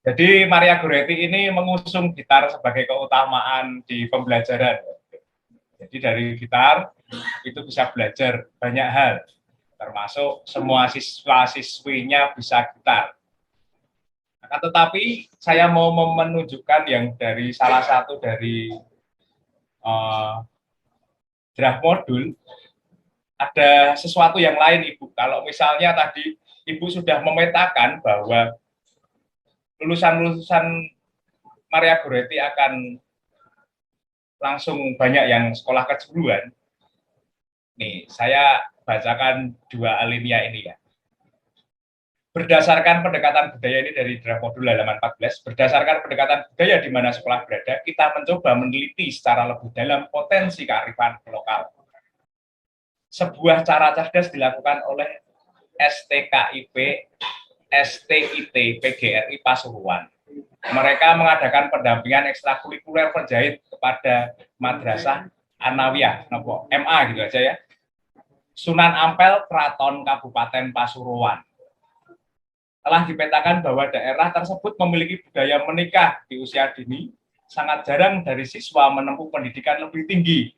jadi Maria Goretti ini mengusung gitar sebagai keutamaan di pembelajaran. Jadi dari gitar itu bisa belajar banyak hal, termasuk semua siswa-siswinya bisa gitar. Nah, tetapi saya mau menunjukkan yang dari salah satu dari draft modul, ada sesuatu yang lain Ibu. Kalau misalnya tadi Ibu sudah memetakan bahwa lulusan-lulusan Maria Goretti akan langsung banyak yang sekolah kejuruan. Nih, saya bacakan dua alinea ini ya. Berdasarkan pendekatan budaya ini dari draft modul halaman 14, berdasarkan pendekatan budaya di mana sekolah berada, kita mencoba meneliti secara lebih dalam potensi kearifan lokal. Sebuah cara cerdas dilakukan oleh STKIP, STIT, PGRI Pasuruan. Mereka mengadakan pendampingan ekstrakurikuler penjahit kepada Madrasah Anawiyah, MA gitu aja ya. Sunan Ampel, Kraton Kabupaten Pasuruan. Telah dipetakan bahwa daerah tersebut memiliki budaya menikah di usia dini, sangat jarang dari siswa menempuh pendidikan lebih tinggi.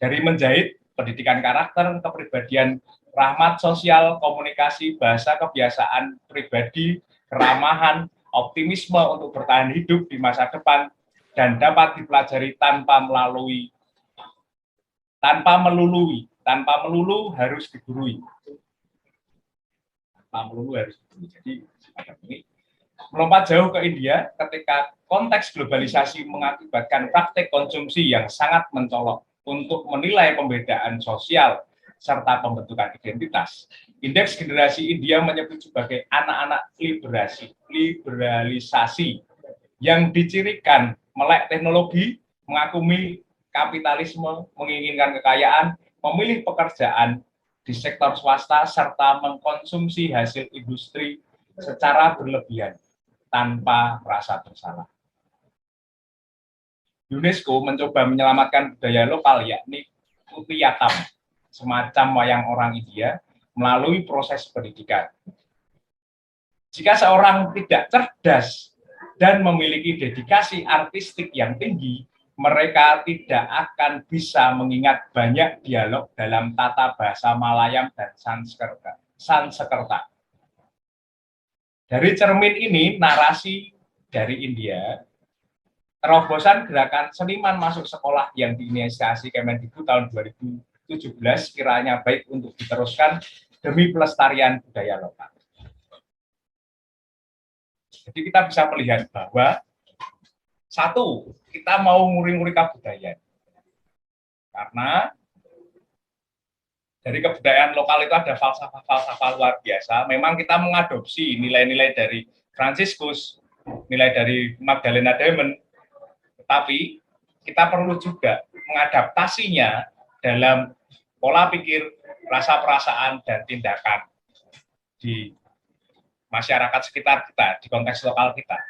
Dari menjahit, pendidikan karakter, kepribadian, rahmat sosial, komunikasi, bahasa, kebiasaan pribadi, keramahan, optimisme untuk bertahan hidup di masa depan, dan dapat dipelajari tanpa melulu harus digurui. Jadi ini melompat jauh ke India ketika konteks globalisasi mengakibatkan praktek konsumsi yang sangat mencolok untuk menilai pembedaan sosial serta pembentukan identitas. Indeks generasi India menyebut sebagai anak-anak liberalisasi yang dicirikan melek teknologi, mengakumi kapitalisme, menginginkan kekayaan, memilih pekerjaan di sektor swasta, serta mengkonsumsi hasil industri secara berlebihan tanpa rasa bersalah. UNESCO mencoba menyelamatkan budaya lokal, yakni Kutiyatam, semacam wayang orang India, melalui proses pendidikan. Jika seorang tidak cerdas dan memiliki dedikasi artistik yang tinggi, mereka tidak akan bisa mengingat banyak dialog dalam tata bahasa Malayam dan Sanskerta. Dari cermin ini, narasi dari India, terobosan gerakan seniman masuk sekolah yang diinisiasi Kemendikbud tahun 2017 kiranya baik untuk diteruskan demi pelestarian budaya lokal. Jadi kita bisa melihat bahwa satu, kita mau nguri-nguri kebudayaan. Karena dari kebudayaan lokal itu ada falsafah-falsafah luar biasa. Memang kita mengadopsi nilai-nilai dari Fransiskus, nilai dari Magdalena Diamond, tetapi kita perlu juga mengadaptasinya dalam pola pikir, rasa perasaan, dan tindakan di masyarakat sekitar kita, di konteks lokal kita.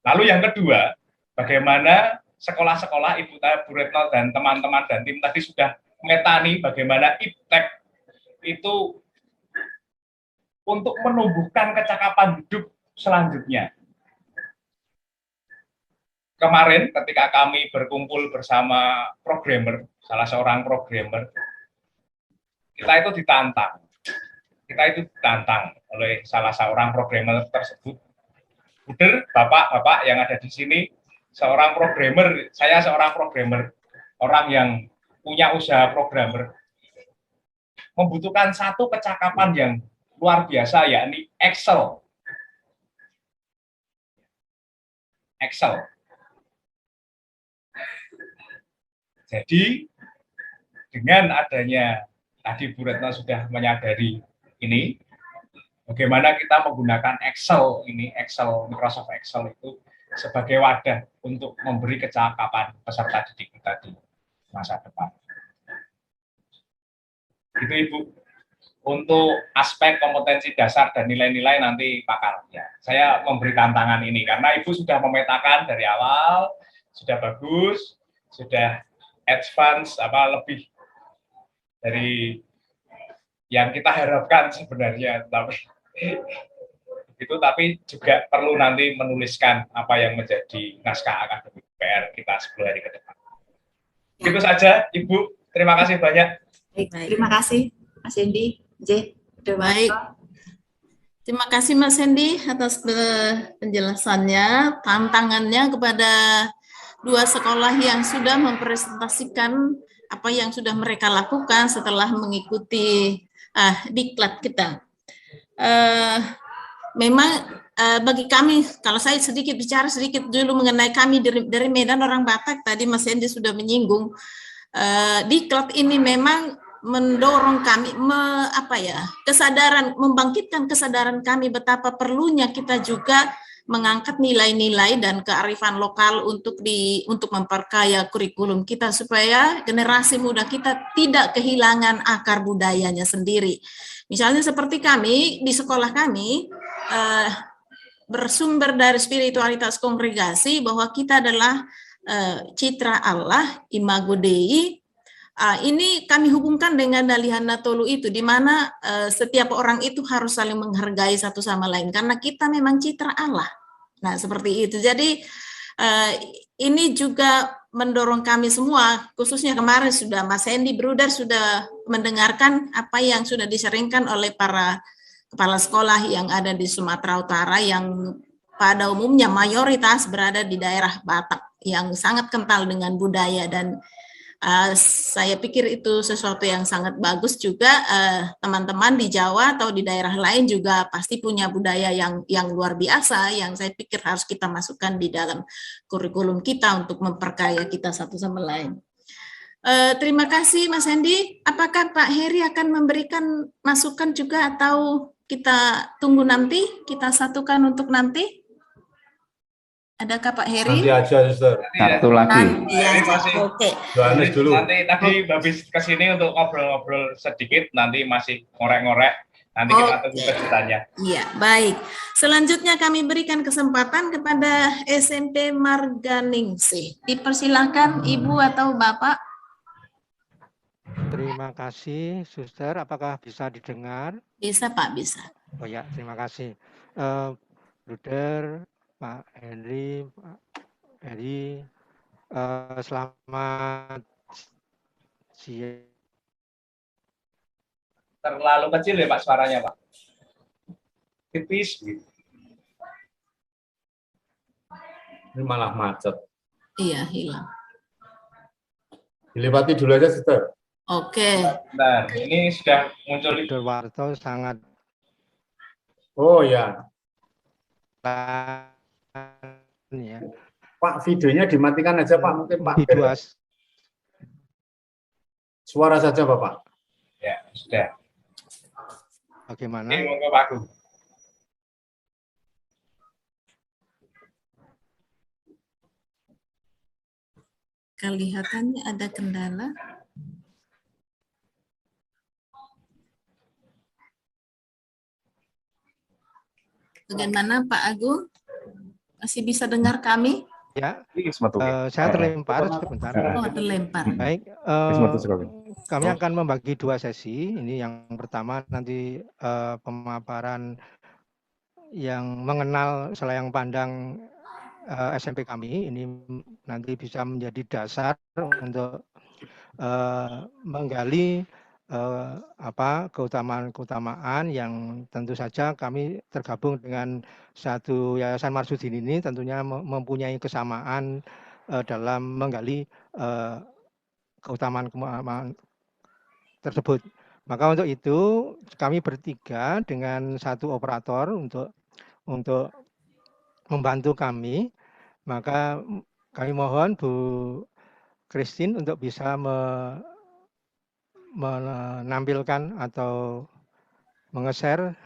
Lalu yang kedua, bagaimana sekolah-sekolah Ibu Bu Retno dan teman-teman dan tim tadi sudah metani bagaimana iptek itu untuk menumbuhkan kecakapan hidup selanjutnya. Kemarin ketika kami berkumpul bersama programmer, salah seorang programmer, kita itu ditantang oleh salah seorang programmer tersebut. Buder, bapak-bapak yang ada di sini, seorang programmer, saya seorang programmer, orang yang punya usaha programmer, membutuhkan satu kecakapan yang luar biasa, yakni Excel. Excel. Jadi dengan adanya tadi Bu Retno sudah menyadari ini, bagaimana kita menggunakan Excel ini, Microsoft Excel itu sebagai wadah untuk memberi kecakapan peserta didik kita di masa depan. Itu Ibu. Untuk aspek kompetensi dasar dan nilai-nilai nanti pakar. Ya, saya memberi tantangan ini karena Ibu sudah memetakan dari awal, sudah bagus, sudah advance, lebih dari yang kita harapkan sebenarnya. Tapi juga perlu nanti menuliskan apa yang menjadi naskah akademik PR kita 10 hari ke depan. Itu saja, Ibu. Terima kasih banyak. Terima kasih, Mas Hendy. Baik. Terima kasih Mas Hendy atas penjelasannya, tantangannya kepada dua sekolah yang sudah mempresentasikan apa yang sudah mereka lakukan setelah mengikuti diklat kita. Memang bagi kami, kalau saya bicara sedikit dulu mengenai kami dari Medan, orang Batak, tadi Mas Hendy sudah menyinggung, diklat ini memang mendorong kami membangkitkan kesadaran kami betapa perlunya kita juga mengangkat nilai-nilai dan kearifan lokal untuk memperkaya kurikulum kita supaya generasi muda kita tidak kehilangan akar budayanya sendiri. Misalnya seperti kami di sekolah kami bersumber dari spiritualitas kongregasi bahwa kita adalah citra Allah, imago Dei. Ini kami hubungkan dengan Dalihana Tolu itu, di mana setiap orang itu harus saling menghargai satu sama lain, karena kita memang citra Allah. Nah, seperti itu. Jadi, ini juga mendorong kami semua, khususnya kemarin sudah Mas Hendy Bruder sudah mendengarkan apa yang sudah diseringkan oleh para kepala sekolah yang ada di Sumatera Utara, yang pada umumnya mayoritas berada di daerah Batak, yang sangat kental dengan budaya, dan saya pikir itu sesuatu yang sangat bagus juga. Teman-teman di Jawa atau di daerah lain juga pasti punya budaya yang luar biasa, yang saya pikir harus kita masukkan di dalam kurikulum kita untuk memperkaya kita satu sama lain. Terima kasih Mas Hendy. Apakah Pak Heri akan memberikan masukan juga atau kita tunggu nanti, kita satukan untuk nanti? Adakah Pak Heri? Nanti aja, Suster. Satu lagi. Nanti aja. Oke. Johannes dulu. Nanti tadi habis kesini untuk ngobrol-ngobrol sedikit, nanti masih ngorek-ngorek. Nanti kita tunggu kejutannya. Iya, baik. Selanjutnya kami berikan kesempatan kepada SMP Marganingsih. Dipersilakan Ibu atau Bapak. Terima kasih, Suster. Apakah bisa didengar? Bisa, Pak, bisa. Oh ya, terima kasih. Bruder, Pak Henry, Pak Heri, selamat siang. Terlalu kecil ya Pak suaranya Pak. Tipis gitu. Ini malah macet. Iya, hilang. Dilewati dulu aja, Suster. Oke. Nah, ini sudah muncul. Bruder Warto sangat. Oh ya. Ya. Pak, videonya dimatikan aja Pak, mungkin Pak. Video Suara saja Bapak. Ya, sudah. Bagaimana? Ini monggo Pak Agung. Kelihatannya ada kendala. Bagaimana Pak Agung? Masih bisa dengar kami? Ya, saya terlempar sebentar. Oh, terlempar. Baik, kami akan membagi dua sesi. Ini yang pertama nanti pemaparan yang mengenal selayang pandang SMP kami. Ini nanti bisa menjadi dasar untuk menggali keutamaan-keutamaan yang tentu saja kami tergabung dengan satu Yayasan Marsudin ini tentunya mempunyai kesamaan dalam menggali keutamaan tersebut. Maka untuk itu kami bertiga dengan satu operator untuk membantu kami. Maka kami mohon Bu Christine untuk bisa menampilkan atau menge-share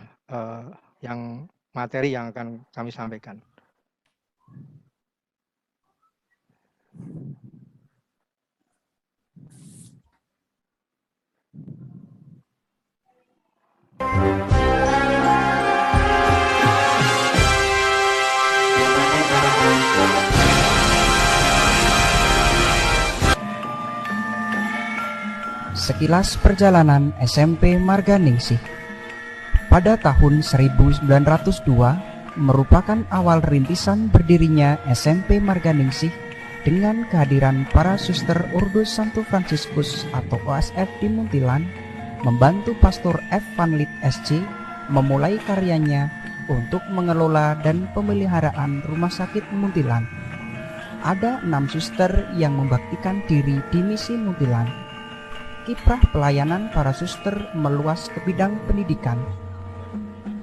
yang materi yang akan kami sampaikan. Sekilas perjalanan SMP Marganingsih. Pada tahun 1902 merupakan awal rintisan berdirinya SMP Marganingsih dengan kehadiran para suster Ordo Santo Fransiskus atau OSF di Muntilan, membantu Pastor F. Van Lith SC memulai karyanya untuk mengelola dan pemeliharaan rumah sakit Muntilan. Ada 6 suster yang membaktikan diri di misi Muntilan. Kiprah pelayanan para suster meluas ke bidang pendidikan.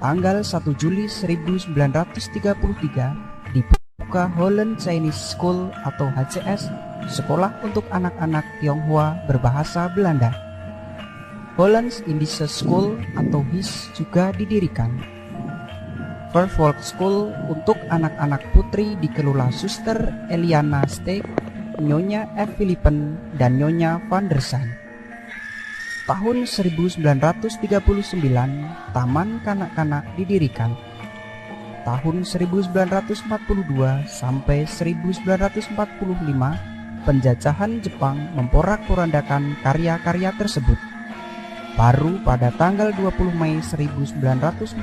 Tanggal 1 Juli 1933 dibuka Holland Chinese School atau HCS, sekolah untuk anak-anak Tionghoa berbahasa Belanda. Hollands Indische School atau HIS juga didirikan. Vervolk School untuk anak-anak putri dikelola Suster Eliana Steek, Nyonya F. Philippen, dan Nyonya Van der Saan. Tahun 1939, Taman Kanak-kanak didirikan. Tahun 1942 sampai 1945, penjajahan Jepang memporak-porandakan karya-karya tersebut. Baru pada tanggal 20 Mei 1948,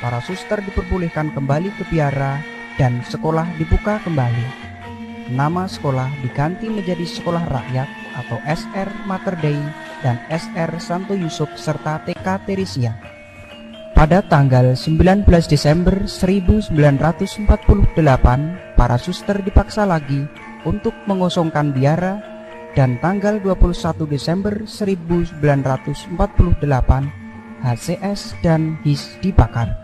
para suster diperbolehkan kembali ke biara dan sekolah dibuka kembali. Nama sekolah diganti menjadi Sekolah Rakyat atau SR Mater Dei dan SR Santo Yusuf serta TK Teresia. Pada tanggal 19 Desember 1948, para suster dipaksa lagi untuk mengosongkan biara dan tanggal 21 Desember 1948 HCS dan HIS dibakar.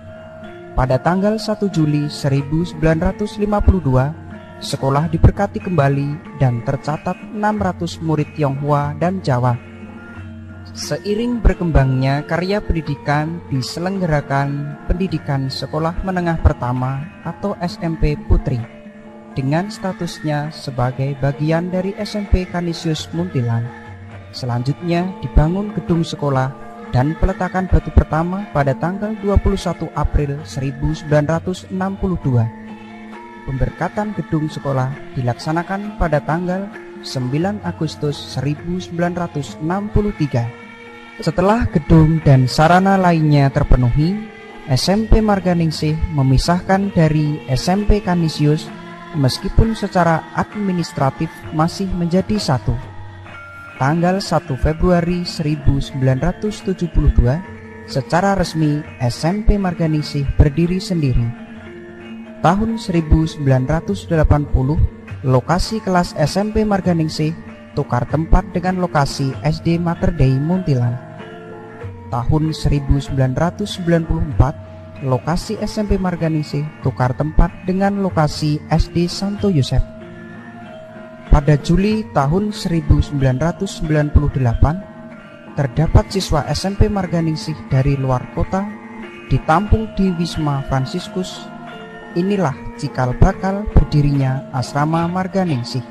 Pada tanggal 1 Juli 1952, sekolah diberkati kembali dan tercatat 600 murid Tionghoa dan Jawa. Seiring berkembangnya karya pendidikan, diselenggarakan pendidikan sekolah menengah pertama atau SMP Putri dengan statusnya sebagai bagian dari SMP Canisius Muntilan. Selanjutnya dibangun gedung sekolah dan peletakan batu pertama pada tanggal 21 April 1962. Pemberkatan gedung sekolah dilaksanakan pada tanggal 9 Agustus 1963. Setelah gedung dan sarana lainnya terpenuhi, SMP Marganingsih memisahkan dari SMP Canisius meskipun secara administratif masih menjadi satu. Tanggal 1 Februari 1972, secara resmi SMP Marganingsih berdiri sendiri. Tahun 1980, lokasi kelas SMP Marganingsih tukar tempat dengan lokasi SD Mater Dei Muntilan. Tahun 1994, lokasi SMP Marganingsih tukar tempat dengan lokasi SD Santo Yusuf. Pada Juli tahun 1998, terdapat siswa SMP Marganingsih dari luar kota ditampung di Wisma Fransiskus. Inilah cikal bakal berdirinya Asrama Marganingsih.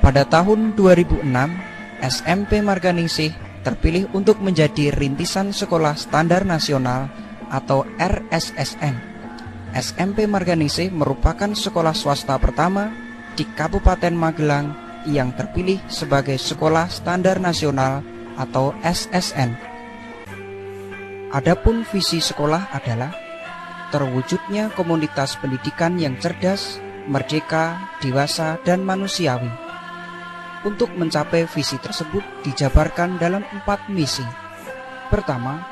Pada tahun 2006, SMP Marganingsih terpilih untuk menjadi rintisan sekolah standar nasional atau RSSN. SMP Marganingsih merupakan sekolah swasta pertama di Kabupaten Magelang yang terpilih sebagai sekolah standar nasional atau SSN. Adapun visi sekolah adalah terwujudnya komunitas pendidikan yang cerdas, merdeka, dewasa, dan manusiawi. Untuk mencapai visi tersebut dijabarkan dalam 4 misi. Pertama,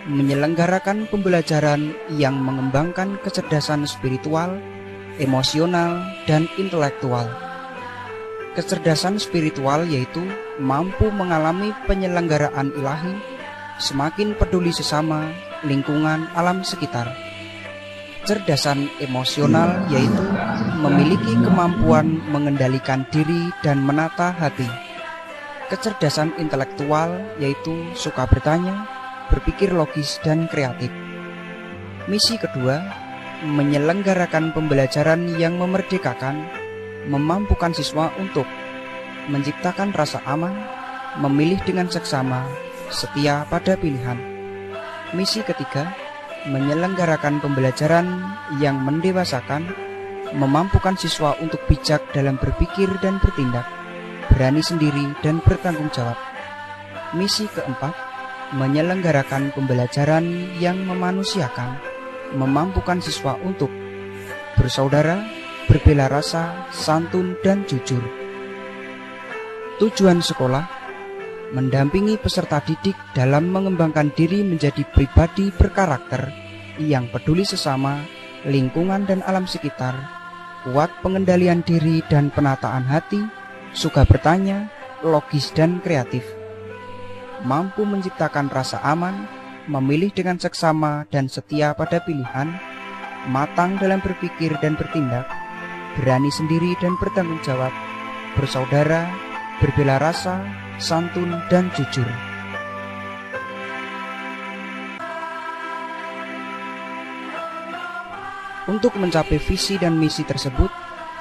menyelenggarakan pembelajaran yang mengembangkan kecerdasan spiritual, emosional, dan intelektual. Kecerdasan spiritual yaitu mampu mengalami penyelenggaraan ilahi, semakin peduli sesama, lingkungan, alam sekitar. Kecerdasan emosional yaitu memiliki kemampuan mengendalikan diri dan menata hati. Kecerdasan intelektual yaitu suka bertanya, berpikir logis, dan kreatif. Misi kedua, menyelenggarakan pembelajaran yang memerdekakan, memampukan siswa untuk menciptakan rasa aman, memilih dengan seksama, setia pada pilihan. Misi ketiga, menyelenggarakan pembelajaran yang mendewasakan, memampukan siswa untuk bijak dalam berpikir dan bertindak, berani sendiri dan bertanggung jawab. Misi keempat, menyelenggarakan pembelajaran yang memanusiakan, memampukan siswa untuk bersaudara, berbela rasa, santun, dan jujur. Tujuan sekolah mendampingi peserta didik dalam mengembangkan diri menjadi pribadi berkarakter yang peduli sesama, lingkungan dan alam sekitar, kuat pengendalian diri dan penataan hati, suka bertanya, logis dan kreatif, mampu menciptakan rasa aman, memilih dengan seksama dan setia pada pilihan, matang dalam berpikir dan bertindak, berani sendiri dan bertanggung jawab, bersaudara, berbela rasa, santun, dan jujur. Untuk mencapai visi dan misi tersebut,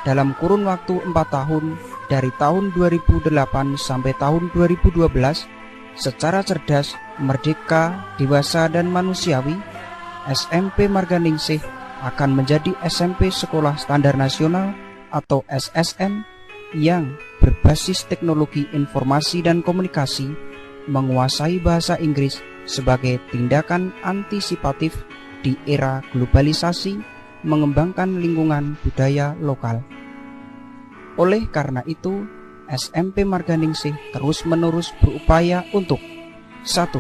dalam kurun waktu 4 tahun, dari tahun 2008 sampai tahun 2012, secara cerdas, merdeka, dewasa, dan manusiawi, SMP Marganingsih akan menjadi SMP Sekolah Standar Nasional atau SSN yang berbasis teknologi informasi dan komunikasi, menguasai bahasa Inggris sebagai tindakan antisipatif di era globalisasi, mengembangkan lingkungan budaya lokal. Oleh karena itu, SMP Marganingsih terus-menerus berupaya untuk 1.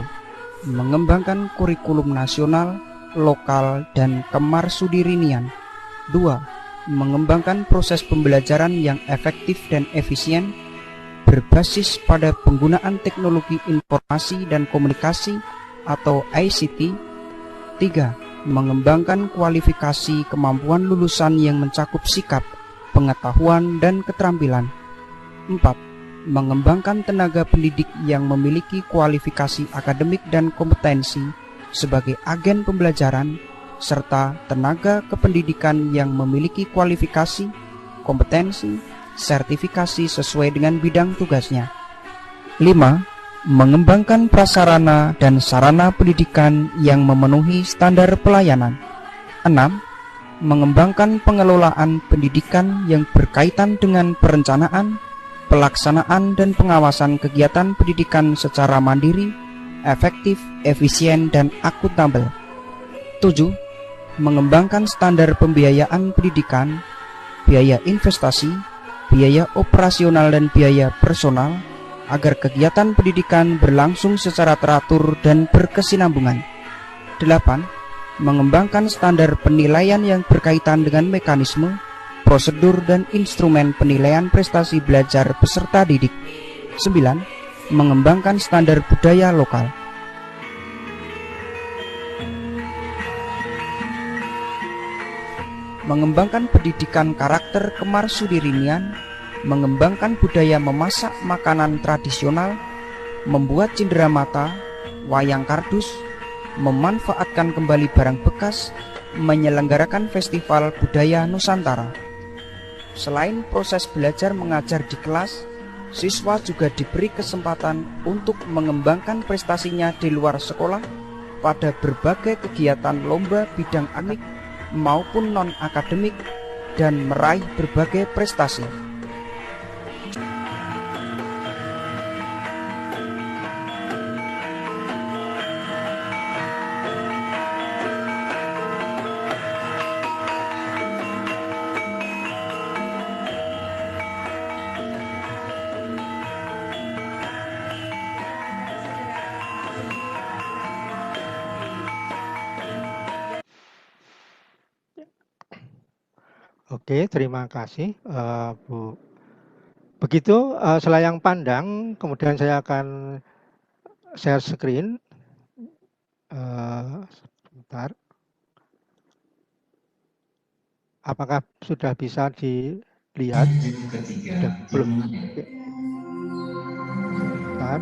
Mengembangkan kurikulum nasional, lokal, dan kemarsudirinian. 2. Mengembangkan proses pembelajaran yang efektif dan efisien, berbasis pada penggunaan teknologi informasi dan komunikasi atau ICT. 3. Mengembangkan kualifikasi kemampuan lulusan yang mencakup sikap, pengetahuan, dan keterampilan. 4. Mengembangkan tenaga pendidik yang memiliki kualifikasi akademik dan kompetensi sebagai agen pembelajaran, serta tenaga kependidikan yang memiliki kualifikasi, kompetensi, sertifikasi sesuai dengan bidang tugasnya. 5. Mengembangkan prasarana dan sarana pendidikan yang memenuhi standar pelayanan. 6. Mengembangkan pengelolaan pendidikan yang berkaitan dengan perencanaan, pelaksanaan, dan pengawasan kegiatan pendidikan secara mandiri, efektif, efisien, dan akuntabel. 7. Mengembangkan standar pembiayaan pendidikan, biaya investasi, biaya operasional, dan biaya personal agar kegiatan pendidikan berlangsung secara teratur dan berkesinambungan. 8. Mengembangkan standar penilaian yang berkaitan dengan mekanisme, prosedur, dan instrumen penilaian prestasi belajar peserta didik. 9. Mengembangkan standar budaya lokal. Mengembangkan pendidikan karakter kemarsudirinian, mengembangkan budaya memasak makanan tradisional, membuat cenderamata, wayang kardus, memanfaatkan kembali barang bekas, menyelenggarakan festival budaya Nusantara. Selain proses belajar mengajar di kelas, siswa juga diberi kesempatan untuk mengembangkan prestasinya di luar sekolah pada berbagai kegiatan lomba bidang akademik maupun non-akademik dan meraih berbagai prestasi. Oke, terima kasih Bu. Begitu selayang pandang, kemudian saya akan share screen. Sebentar. Apakah sudah bisa dilihat? Sudah belum? Oke. Sebentar.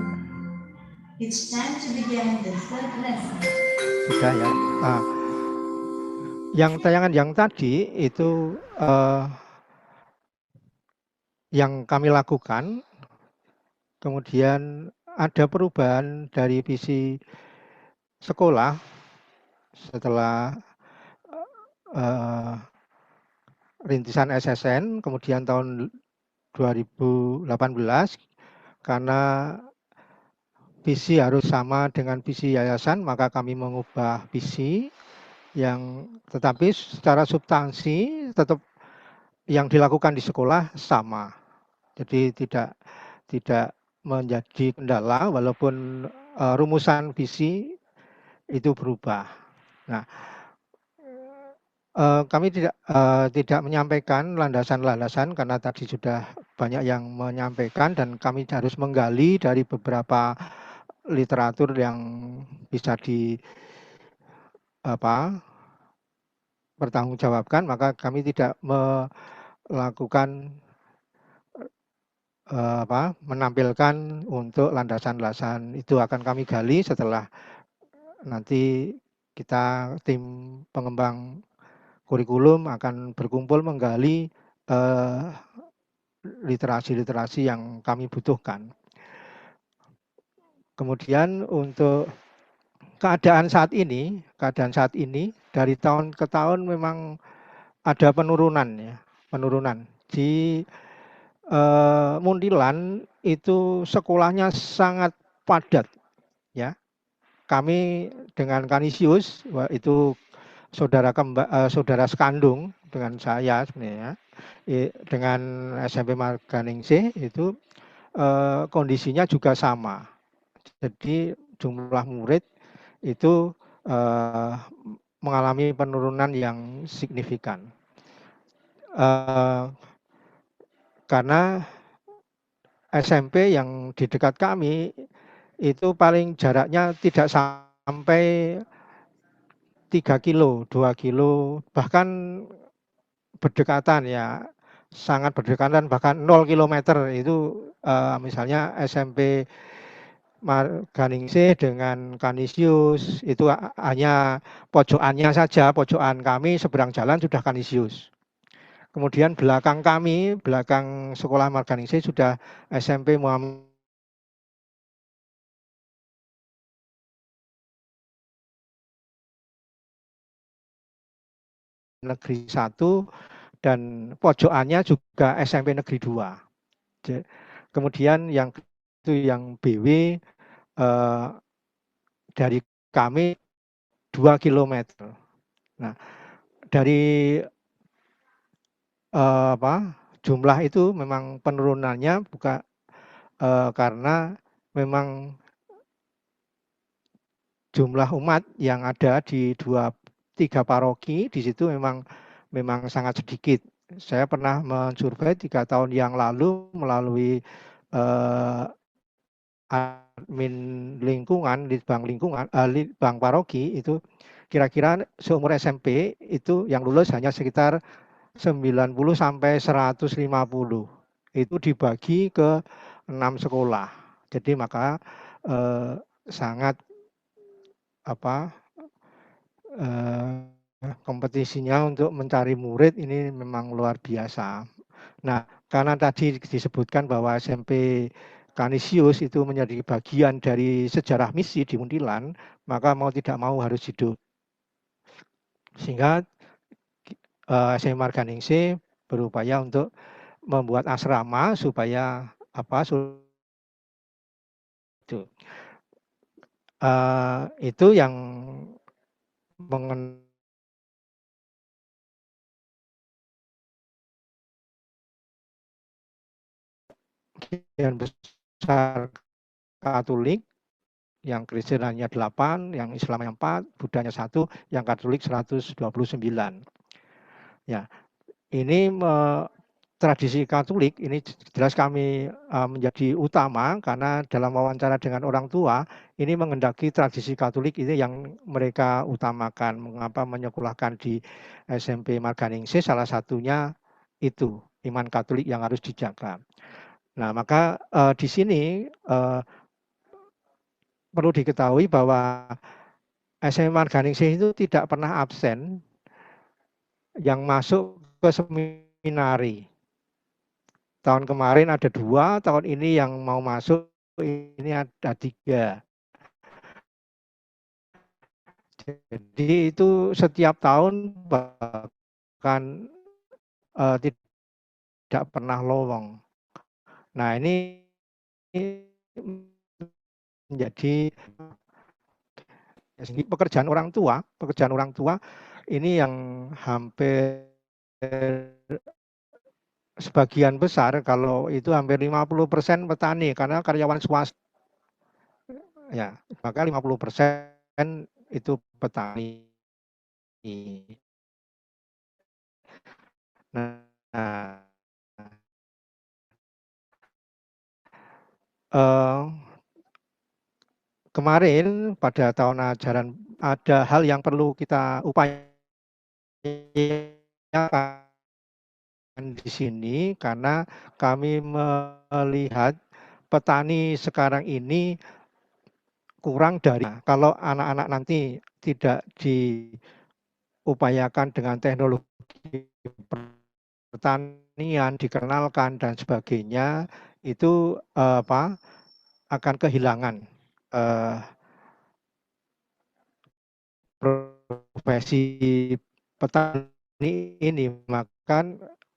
Sudah ya. Yang tayangan yang tadi itu yang kami lakukan, kemudian ada perubahan dari visi sekolah setelah rintisan SSN, kemudian tahun 2018 karena visi harus sama dengan visi yayasan, maka kami mengubah visi yang tetapi secara substansi tetap yang dilakukan di sekolah sama. Jadi tidak menjadi kendala walaupun rumusan visi itu berubah. Nah, kami tidak menyampaikan landasan-landasan karena tadi sudah banyak yang menyampaikan dan kami harus menggali dari beberapa literatur yang bisa pertanggungjawabkan, maka kami tidak melakukan menampilkan untuk landasan-landasan. Itu akan kami gali setelah nanti kita tim pengembang kurikulum akan berkumpul menggali literasi-literasi yang kami butuhkan. Kemudian untuk keadaan saat ini dari tahun ke tahun memang ada penurunan. Di Muntilan itu sekolahnya sangat padat ya. Kami dengan Kanisius itu saudara sekandung dengan saya sebenarnya dengan SMP Marganingsih itu kondisinya juga sama. Jadi jumlah murid itu mengalami penurunan yang signifikan. Karena SMP yang di dekat kami itu paling jaraknya tidak sampai 3 kilo, 2 kilo, bahkan berdekatan ya, sangat berdekatan, bahkan 0 kilometer itu misalnya SMP Marganingsih dengan Kanisius itu hanya pojokannya saja, pojokan kami seberang jalan sudah Kanisius. Kemudian belakang kami, belakang sekolah Marganingsih sudah SMP Muhammad Negeri 1 dan pojokannya juga SMP Negeri 2. Kemudian yang BW dari kami 2 kilometer. Nah, dari jumlah itu memang penurunannya bukan karena memang jumlah umat yang ada di 3 paroki di situ memang sangat sedikit. Saya pernah mensurvei 3 tahun yang lalu melalui admin lingkungan, litbang paroki itu kira-kira seumur SMP itu yang lulus hanya sekitar 90 sampai 150. Itu dibagi ke 6 sekolah. Jadi maka sangat kompetisinya untuk mencari murid ini memang luar biasa. Nah, karena tadi disebutkan bahwa SMP Kanisius itu menjadi bagian dari sejarah misi di Muntilan, maka mau tidak mau harus hidup. Sehingga SMP Marganingsih berupaya untuk membuat asrama supaya itu yang yang besar Katolik, yang Kristen hanya 8, yang Islam yang 4, Budanya 1, yang Katolik 129. Ya, ini tradisi Katolik ini jelas kami menjadi utama karena dalam wawancara dengan orang tua ini menghendaki tradisi Katolik ini yang mereka utamakan. Mengapa menyekolahkan di SMP Marganingsih, salah satunya itu iman Katolik yang harus dijaga. Nah, maka di sini perlu diketahui bahwa SMP Marganingsih itu tidak pernah absen yang masuk ke seminari. Tahun kemarin ada 2, tahun ini yang mau masuk ini ada 3. Jadi itu setiap tahun bahkan tidak pernah lowong. Nah, ini menjadi pekerjaan orang tua ini yang hampir sebagian besar, kalau itu hampir 50% petani karena karyawan swasta. Ya, maka 50% itu petani. Nah, kemarin pada tahun ajaran ada hal yang perlu kita upayakan di sini karena kami melihat petani sekarang ini kurang dari, kalau anak-anak nanti tidak diupayakan dengan teknologi pertanian, dikenalkan dan sebagainya, itu akan kehilangan profesi petani ini. Maka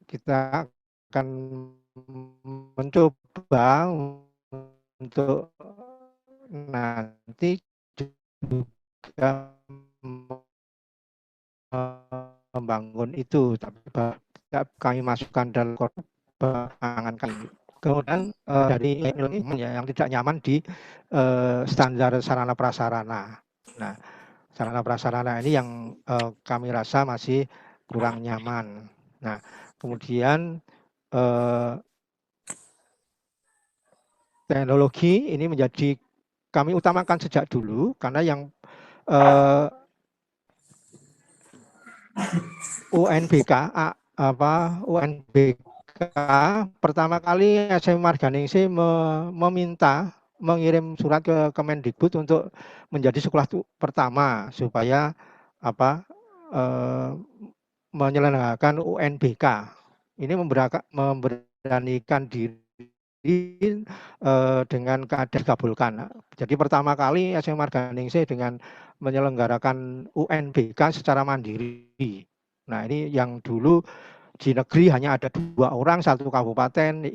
kita akan mencoba untuk nanti juga membangun itu, tapi kami masukkan dalam pangan kami. Kemudian dari yang tidak nyaman di standar sarana prasarana. Nah, sarana prasarana ini yang kami rasa masih kurang nyaman. Nah, kemudian teknologi ini menjadi kami utamakan sejak dulu karena yang UNBK pertama kali SMP Marganingsih meminta mengirim surat ke Kemendikbud untuk menjadi sekolah pertama supaya menyelenggarakan UNBK. Ini memberanikan diri dengan keadaan dikabulkan. Jadi pertama kali SMP Marganingsih dengan menyelenggarakan UNBK secara mandiri. Nah, ini yang dulu di negeri hanya ada 2 orang, 1 kabupaten,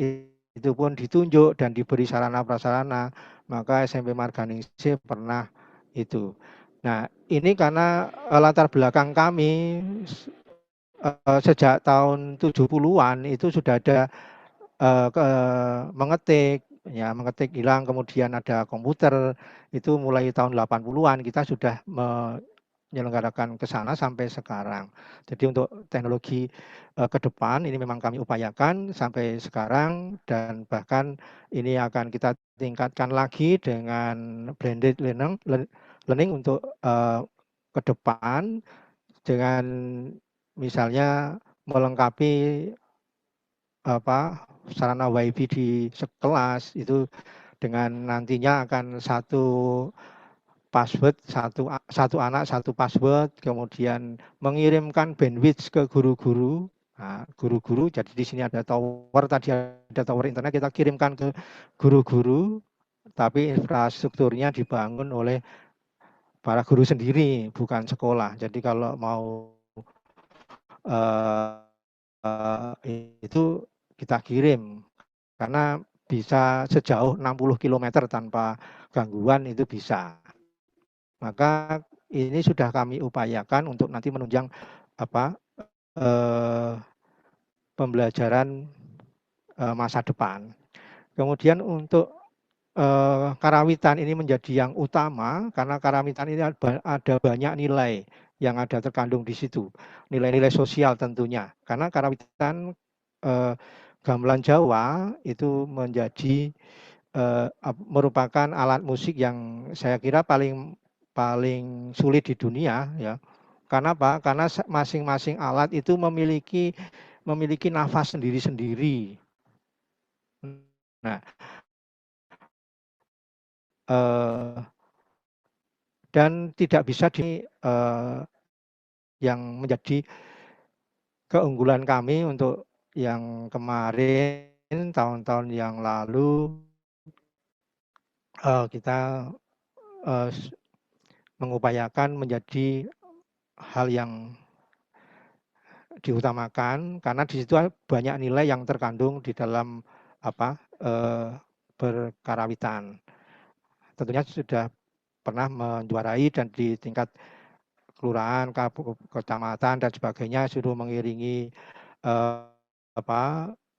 itu pun ditunjuk dan diberi sarana prasarana. Maka SMP Marganingsih pernah itu. Nah, ini karena latar belakang kami sejak tahun 70-an itu sudah ada mengetik hilang, kemudian ada komputer, itu mulai tahun 80-an kita sudah menyelenggarakan ke sana sampai sekarang. Jadi untuk teknologi ke depan ini memang kami upayakan sampai sekarang, dan bahkan ini akan kita tingkatkan lagi dengan blended learning untuk ke depan, dengan misalnya melengkapi sarana WiFi di sekelas itu dengan nantinya akan satu password, satu anak satu password, kemudian mengirimkan bandwidth ke guru-guru. Nah, guru-guru, jadi di sini ada tower, tadi ada tower internet, kita kirimkan ke guru-guru, tapi infrastrukturnya dibangun oleh para guru sendiri, bukan sekolah. Jadi kalau mau itu kita kirim, karena bisa sejauh 60 km tanpa gangguan itu bisa. Maka ini sudah kami upayakan untuk nanti menunjang pembelajaran masa depan. Kemudian untuk karawitan ini menjadi yang utama karena karawitan ini ada banyak nilai. yang ada terkandung di situ, nilai-nilai sosial tentunya, karena karawitan gamelan Jawa itu menjadi merupakan alat musik yang saya kira paling sulit di dunia ya. Karena apa? Karena masing-masing alat itu memiliki nafas sendiri-sendiri. Nah, dan tidak bisa yang menjadi keunggulan kami untuk yang kemarin tahun-tahun yang lalu kita mengupayakan menjadi hal yang diutamakan karena di situ banyak nilai yang terkandung di dalam berkarawitan. Tentunya sudah pernah menjuarai dan di tingkat kelurahan, kecamatan dan sebagainya suruh mengiringi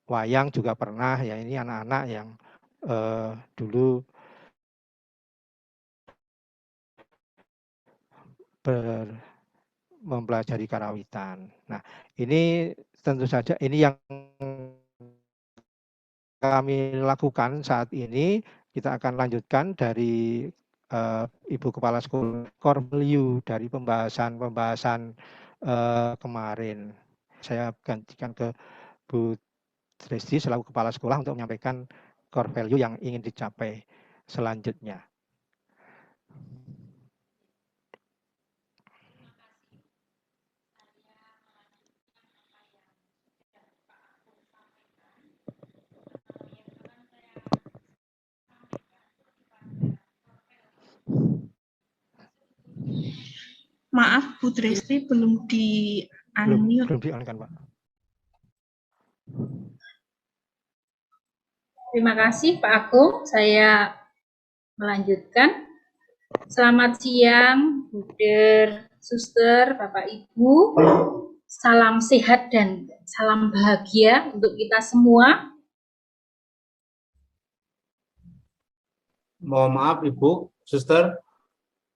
wayang juga pernah ya. Ini anak-anak yang dulu mempelajari karawitan. Nah, ini tentu saja ini yang kami lakukan saat ini. Kita akan lanjutkan dari Ibu Kepala Sekolah core value dari pembahasan kemarin. Saya gantikan ke Bu Tresti selaku Kepala Sekolah untuk menyampaikan core value yang ingin dicapai selanjutnya. Maaf, Bu Tresti belum di-unmute. Belum di-on-kan, Pak. Terima kasih Pak Agung. Saya melanjutkan. Selamat siang, Buder, Suster, Bapak Ibu. Salam sehat dan salam bahagia untuk kita semua. Mohon maaf Ibu, Suster.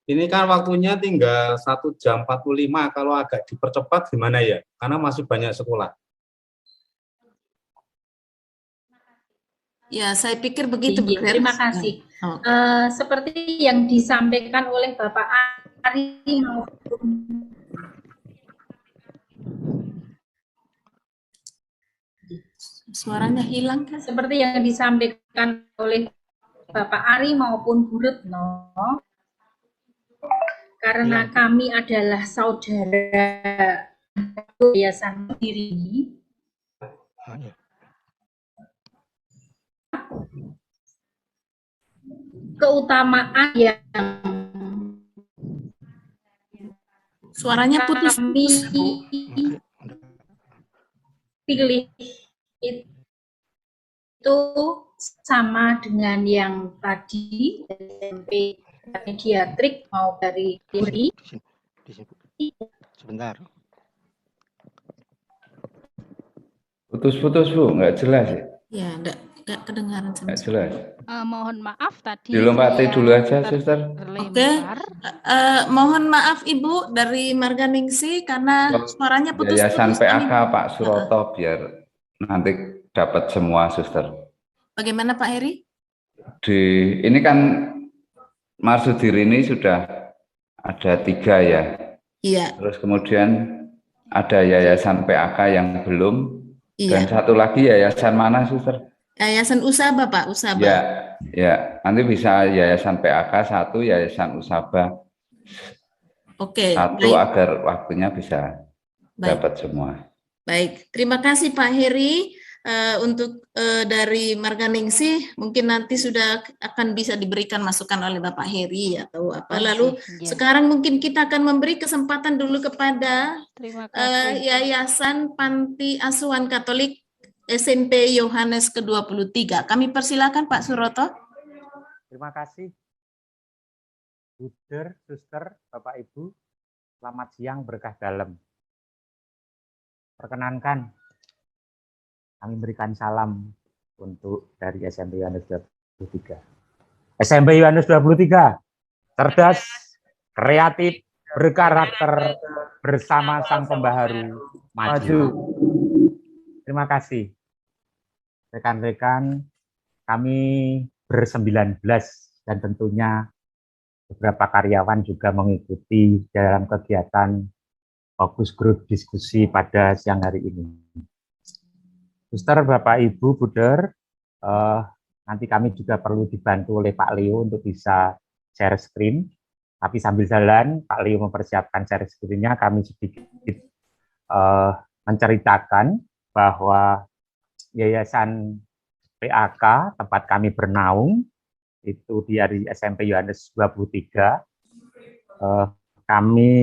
Ini kan waktunya tinggal 1 jam 45. Kalau agak dipercepat gimana ya? Karena masih banyak sekolah. Ya, saya pikir begitu. Terima kasih. Seperti yang disampaikan oleh Bapak Ari maupun suaranya hilang kan? Seperti yang disampaikan oleh Bapak Ari maupun Bu Retno, karena kami adalah saudara Yayasan Diri, keutamaan yang suaranya putus. kami pilih itu sama dengan yang tadi SMP pediatrik mau dari ini. Sebentar. Putus-putus Bu, nggak jelas ya? Ya, nggak kedengaran sama Nggak jelas. Mohon maaf tadi Dilompati dulu aja, Suster. Oke, mohon maaf Ibu dari Marganingsi karena suaranya putus-putus. Yayasan PAK Pak Suroto biar nanti dapat semua, Suster. Bagaimana Pak Heri? Ini kan Marsudiri ini sudah ada 3 ya. Iya. Terus kemudian ada Yayasan PAK yang belum. Iya. Dan satu lagi yayasan mana, Suster? Yayasan Usaba, Pak, Usaba. Ya, nanti bisa Yayasan PAK 1, Yayasan Usaba. Oke. 1 baik. agar waktunya bisa dapat semua. Baik, terima kasih Pak Heri. Untuk dari Marganingsi mungkin nanti sudah akan bisa diberikan masukan oleh Bapak Heri atau apa. Lalu sekarang mungkin kita akan memberi kesempatan dulu kepada Yayasan Panti Asuhan Katolik SMP Yohanes ke-23. Kami persilakan Pak Suroto. Terima kasih. Buder, Suster, Bapak Ibu, selamat siang berkah dalam. Perkenankan kami berikan salam untuk dari SMP Yohanes 23. SMP Yohanes 23, cerdas, kreatif, berkarakter bersama Sang Pembaharu maju. Terima kasih. Rekan-rekan, kami ber-19 dan tentunya beberapa karyawan juga mengikuti dalam kegiatan fokus grup diskusi pada siang hari ini. Suster, Bapak, Ibu, Buder, nanti kami juga perlu dibantu oleh Pak Leo untuk bisa share screen. Tapi sambil jalan, Pak Leo mempersiapkan share screen-nya, kami sedikit menceritakan bahwa Yayasan PAK, tempat kami bernaung, itu di SMP Yohanes 23, kami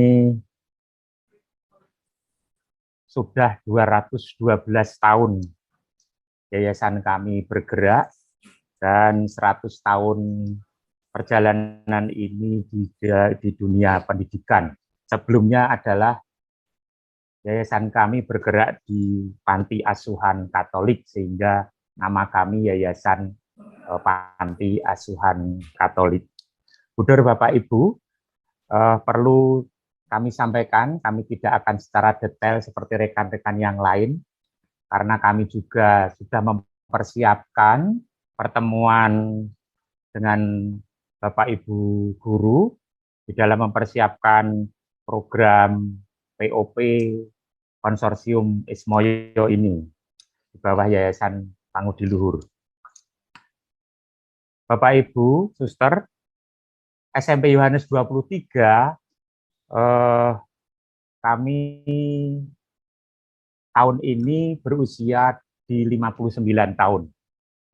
sudah 212 tahun yayasan kami bergerak, dan 100 tahun perjalanan ini di dunia pendidikan. Sebelumnya adalah yayasan kami bergerak di panti asuhan Katolik, sehingga nama kami Yayasan Panti Asuhan Katolik. Buder, Bapak, Ibu, perlu kami sampaikan, kami tidak akan secara detail seperti rekan-rekan yang lain, karena kami juga sudah mempersiapkan pertemuan dengan Bapak Ibu guru di dalam mempersiapkan program POP Konsorsium Ismoyo ini di bawah Yayasan Pangudi Luhur. Bapak Ibu, Suster, SMP Yohanes 23, kami tahun ini berusia di 59 tahun.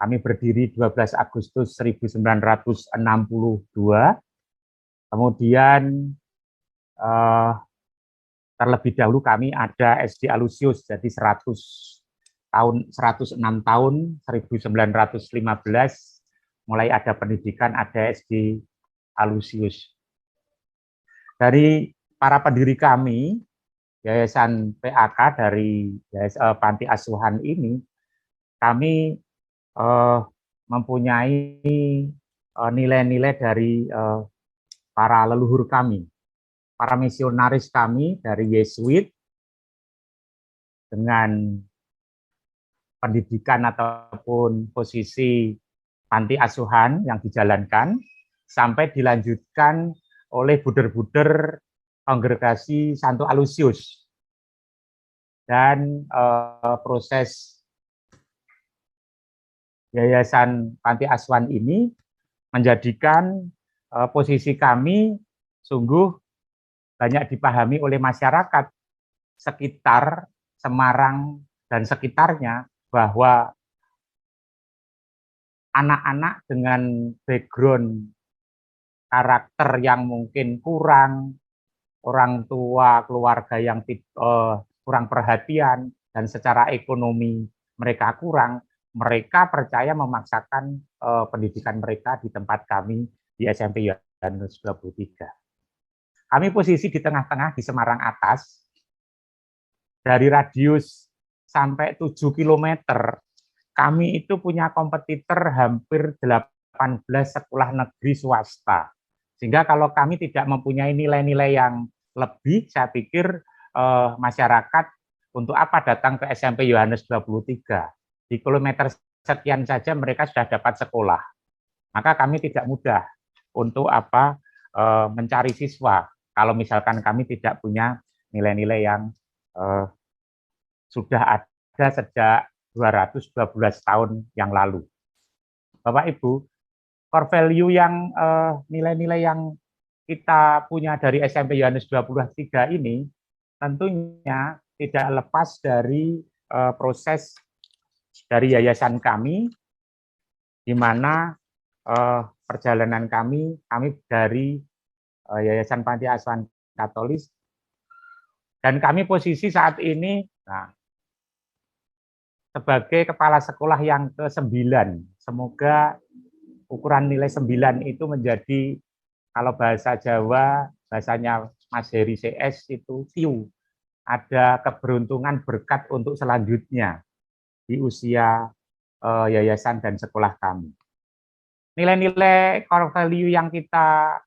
Kami berdiri 12 Agustus 1962, kemudian terlebih dahulu kami ada SD Alusius, jadi 106 tahun, 1915, mulai ada pendidikan, ada SD Alusius. Dari para pendiri kami, Yayasan PAK dari Panti Asuhan ini, kami mempunyai nilai-nilai dari para leluhur kami, para misionaris kami dari Yesuit, dengan pendidikan ataupun posisi panti asuhan yang dijalankan, sampai dilanjutkan oleh buder-buder kongregasi Santo Alusius. Dan proses Yayasan Panti Asuhan ini menjadikan posisi kami sungguh banyak dipahami oleh masyarakat sekitar Semarang dan sekitarnya, bahwa anak-anak dengan background karakter yang mungkin kurang, orang tua, keluarga yang kurang perhatian, dan secara ekonomi mereka kurang, mereka percaya memaksakan pendidikan mereka di tempat kami di SMP Yohanes 23. Kami posisi di tengah-tengah di Semarang Atas, dari radius sampai 7 km, kami itu punya kompetitor hampir 18 sekolah negeri swasta. Sehingga kalau kami tidak mempunyai nilai-nilai yang lebih, saya pikir masyarakat untuk apa datang ke SMP Yohanes 23. Di kilometer sekian saja mereka sudah dapat sekolah. Maka kami tidak mudah untuk mencari siswa kalau misalkan kami tidak punya nilai-nilai yang sudah ada sejak 212 tahun yang lalu. Bapak Ibu, core value yang nilai-nilai yang kita punya dari SMP Yohanes 23 ini tentunya tidak lepas dari proses dari yayasan kami, di mana perjalanan kami dari Yayasan Panti Asuhan Katolik, dan kami posisi saat ini sebagai kepala sekolah yang ke-9. Semoga ukuran nilai 9 itu menjadi, kalau bahasa Jawa, bahasanya Mas Heri CS itu tiu, ada keberuntungan berkat untuk selanjutnya di usia yayasan dan sekolah kami. Nilai-nilai core value yang kita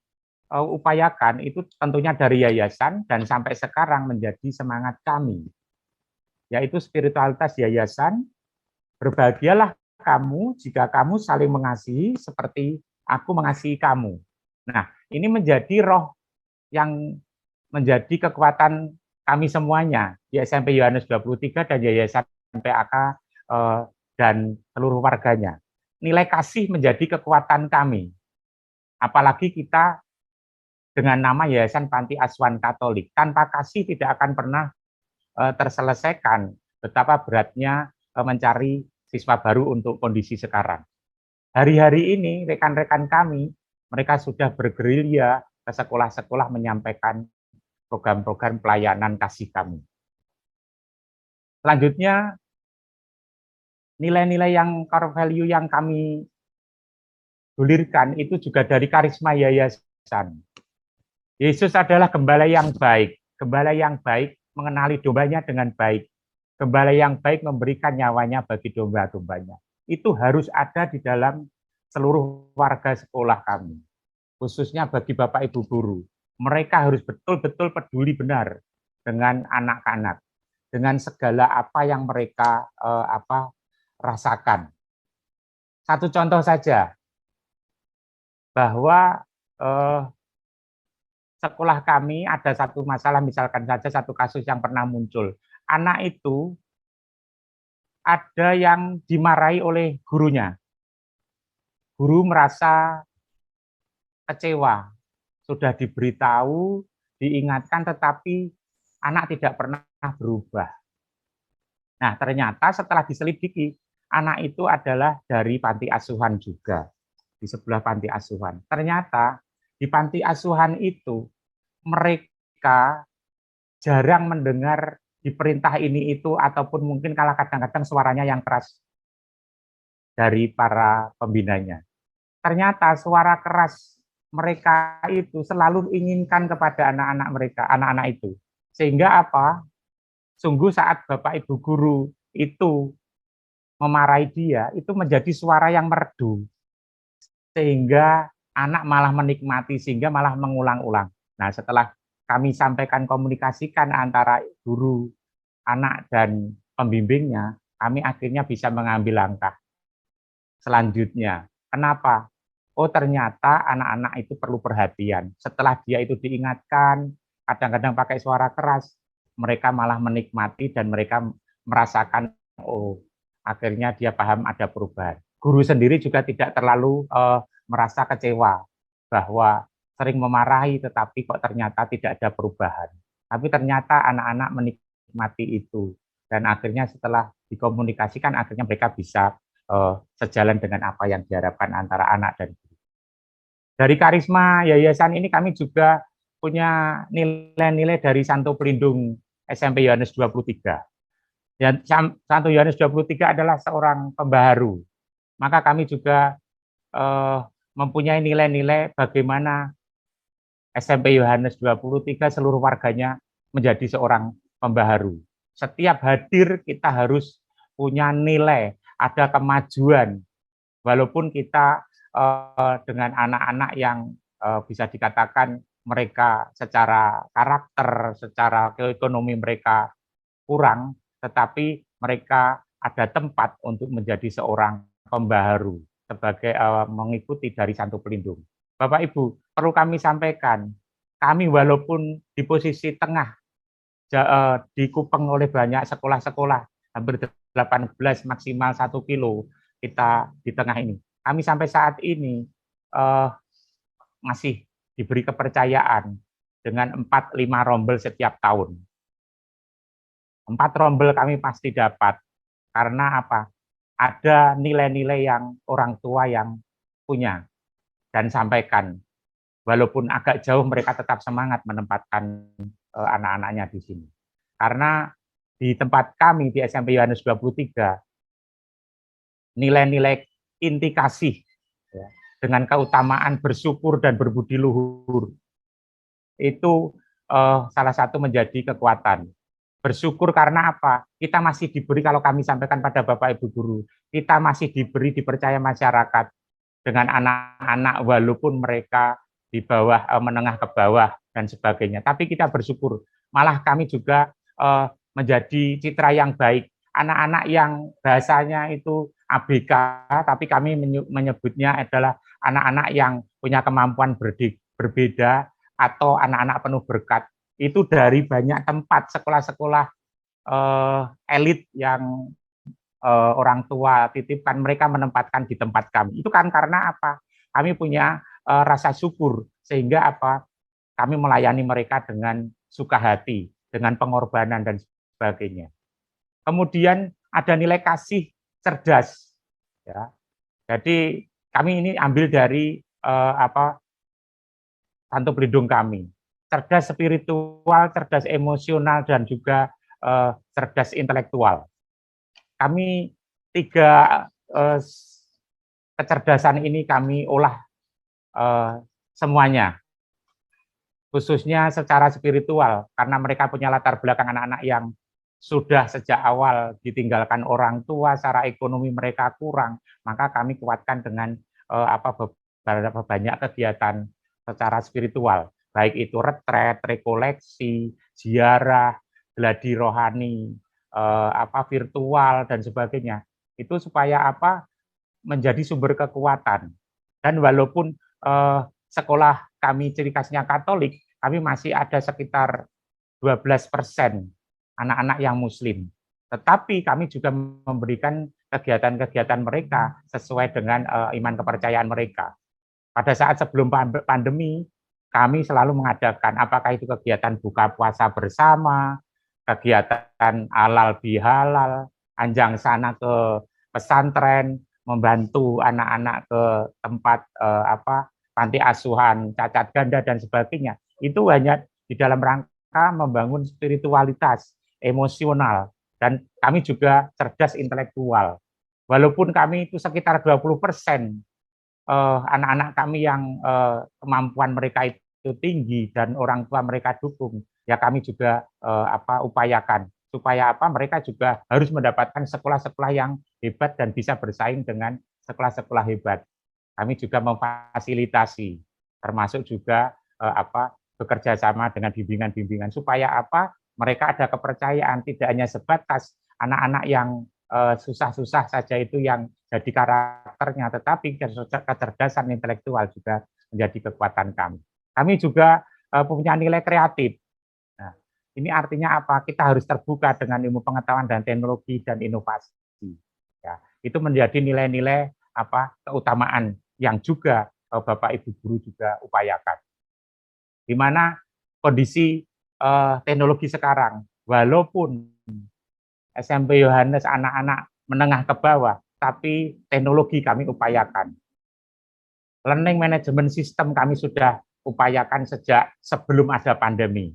upayakan itu tentunya dari yayasan dan sampai sekarang menjadi semangat kami, yaitu spiritualitas yayasan. Berbahagialah kamu jika kamu saling mengasihi seperti aku mengasihi kamu. Nah, ini menjadi roh yang menjadi kekuatan kami semuanya di SMP Yohanes 23 dan Yayasan PAK dan seluruh warganya. Nilai kasih menjadi kekuatan kami. Apalagi kita dengan nama Yayasan Panti Asuhan Katolik. Tanpa kasih tidak akan pernah terselesaikan betapa beratnya mencari siswa baru untuk kondisi sekarang. Hari-hari ini rekan-rekan kami, mereka sudah bergerilya ke sekolah-sekolah menyampaikan program-program pelayanan kasih kami. Selanjutnya, nilai-nilai yang core value yang kami gulirkan itu juga dari karisma yayasan. Yesus adalah gembala yang baik. Gembala yang baik mengenali dombanya dengan baik. Gembala yang baik memberikan nyawanya bagi domba-dombanya. Itu harus ada di dalam seluruh warga sekolah kami. Khususnya bagi Bapak Ibu guru. Mereka harus betul-betul peduli benar dengan anak-anak. Dengan segala apa yang mereka rasakan. Satu contoh saja, bahwa sekolah kami ada satu masalah, misalkan saja satu kasus yang pernah muncul. Anak itu ada yang dimarahi oleh gurunya. Guru merasa kecewa, sudah diberitahu, diingatkan, tetapi anak tidak pernah berubah. Nah, ternyata setelah diselidiki, anak itu adalah dari panti asuhan juga, di sebelah panti asuhan. Ternyata di panti asuhan itu mereka jarang mendengar diperintah ini itu, ataupun mungkin kalau kadang-kadang suaranya yang keras dari para pembinanya. Ternyata suara keras mereka itu selalu inginkan kepada anak-anak mereka, anak-anak itu. Sehingga apa? Sungguh saat Bapak Ibu guru itu memarahi dia, itu menjadi suara yang merdu. Sehingga anak malah menikmati, sehingga malah mengulang-ulang. Nah, setelah kami sampaikan komunikasikan antara guru, anak, dan pembimbingnya, kami akhirnya bisa mengambil langkah selanjutnya. Kenapa? Oh, ternyata anak-anak itu perlu perhatian. Setelah dia itu diingatkan, kadang-kadang pakai suara keras, mereka malah menikmati dan mereka merasakan, oh, akhirnya dia paham ada perubahan. Guru sendiri juga tidak terlalu merasa kecewa bahwa sering memarahi tetapi kok ternyata tidak ada perubahan. Tapi ternyata anak-anak menikmati itu. Dan akhirnya setelah dikomunikasikan, akhirnya mereka bisa sejalan dengan apa yang diharapkan antara anak dan guru. Dari karisma yayasan ini kami juga punya nilai-nilai dari Santo Pelindung SMP Yohanes 23. Dan Santo Yohanes 23 adalah seorang pembaharu. Maka kami juga mempunyai nilai-nilai bagaimana SMP Yohanes 23 seluruh warganya menjadi seorang pembaharu. Setiap hadir kita harus punya nilai, ada kemajuan. Walaupun kita dengan anak-anak yang bisa dikatakan mereka secara karakter, secara ekonomi mereka kurang, tetapi mereka ada tempat untuk menjadi seorang pembaharu sebagai mengikuti dari Santo Pelindung. Bapak Ibu, perlu kami sampaikan, kami walaupun di posisi tengah dikupeng oleh banyak sekolah-sekolah, hampir 18 maksimal 1 kilo kita di tengah ini. Kami sampai saat ini masih diberi kepercayaan dengan 4-5 rombel setiap tahun. 4 rombel kami pasti dapat. Karena apa? Ada nilai-nilai yang orang tua yang punya dan sampaikan. Walaupun agak jauh mereka tetap semangat menempatkan anak-anaknya di sini. Karena di tempat kami di SMP Yohanes 23, nilai-nilai inti kasih, ya, dengan keutamaan bersyukur dan berbudi luhur, itu salah satu menjadi kekuatan. Bersyukur karena apa? Kita masih diberi, kalau kami sampaikan pada Bapak Ibu guru, kita masih diberi, dipercaya masyarakat dengan anak-anak walaupun mereka di bawah, menengah ke bawah dan sebagainya. Tapi kita bersyukur, malah kami juga menjadi citra yang baik. Anak-anak yang bahasanya itu ABK, tapi kami menyebutnya adalah anak-anak yang punya kemampuan berbeda atau anak-anak penuh berkat. Itu dari banyak tempat sekolah-sekolah elit yang orang tua titipkan, mereka menempatkan di tempat kami. Itu kan karena apa? Kami punya rasa syukur, sehingga apa? Kami melayani mereka dengan suka hati, dengan pengorbanan dan sebagainya. Kemudian ada nilai kasih cerdas, ya. Jadi kami ini ambil dari Santo Pelindung kami, cerdas spiritual, cerdas emosional, dan juga cerdas intelektual. Kami tiga kecerdasan ini kami olah semuanya, khususnya secara spiritual, karena mereka punya latar belakang anak-anak yang sudah sejak awal ditinggalkan orang tua, secara ekonomi mereka kurang, maka kami kuatkan dengan beberapa banyak kegiatan secara spiritual, baik itu retret, rekoleksi, ziarah, gladi rohani, virtual dan sebagainya. Itu supaya menjadi sumber kekuatan. Dan walaupun sekolah kami ciri khasnya Katolik, kami masih ada sekitar 12% anak-anak yang Muslim. Tetapi kami juga memberikan kegiatan-kegiatan mereka sesuai dengan iman kepercayaan mereka. Pada saat sebelum pandemi, kami selalu mengadakan apakah itu kegiatan buka puasa bersama, kegiatan halal bihalal, anjang sana ke pesantren, membantu anak-anak ke tempat panti asuhan cacat ganda dan sebagainya. Itu hanya di dalam rangka membangun spiritualitas, emosional, dan kami juga cerdas intelektual. Walaupun kami itu sekitar 20% anak-anak kami yang kemampuan mereka itu tinggi dan orang tua mereka dukung, ya kami juga upayakan supaya mereka juga harus mendapatkan sekolah-sekolah yang hebat dan bisa bersaing dengan sekolah-sekolah hebat. Kami juga memfasilitasi, termasuk juga bekerja sama dengan bimbingan-bimbingan supaya mereka ada kepercayaan, tidak hanya sebatas anak-anak yang susah-susah saja itu yang jadi karakternya, tetapi kecerdasan intelektual juga menjadi kekuatan kami. Kami juga punya nilai kreatif. Nah, ini artinya apa? Kita harus terbuka dengan ilmu pengetahuan dan teknologi dan inovasi. Ya, itu menjadi nilai-nilai keutamaan yang juga Bapak Ibu guru juga upayakan. Di mana kondisi teknologi sekarang, walaupun SMP Yohanes anak-anak menengah ke bawah, tapi teknologi kami upayakan. Learning management system kami sudah upayakan sejak sebelum ada pandemi.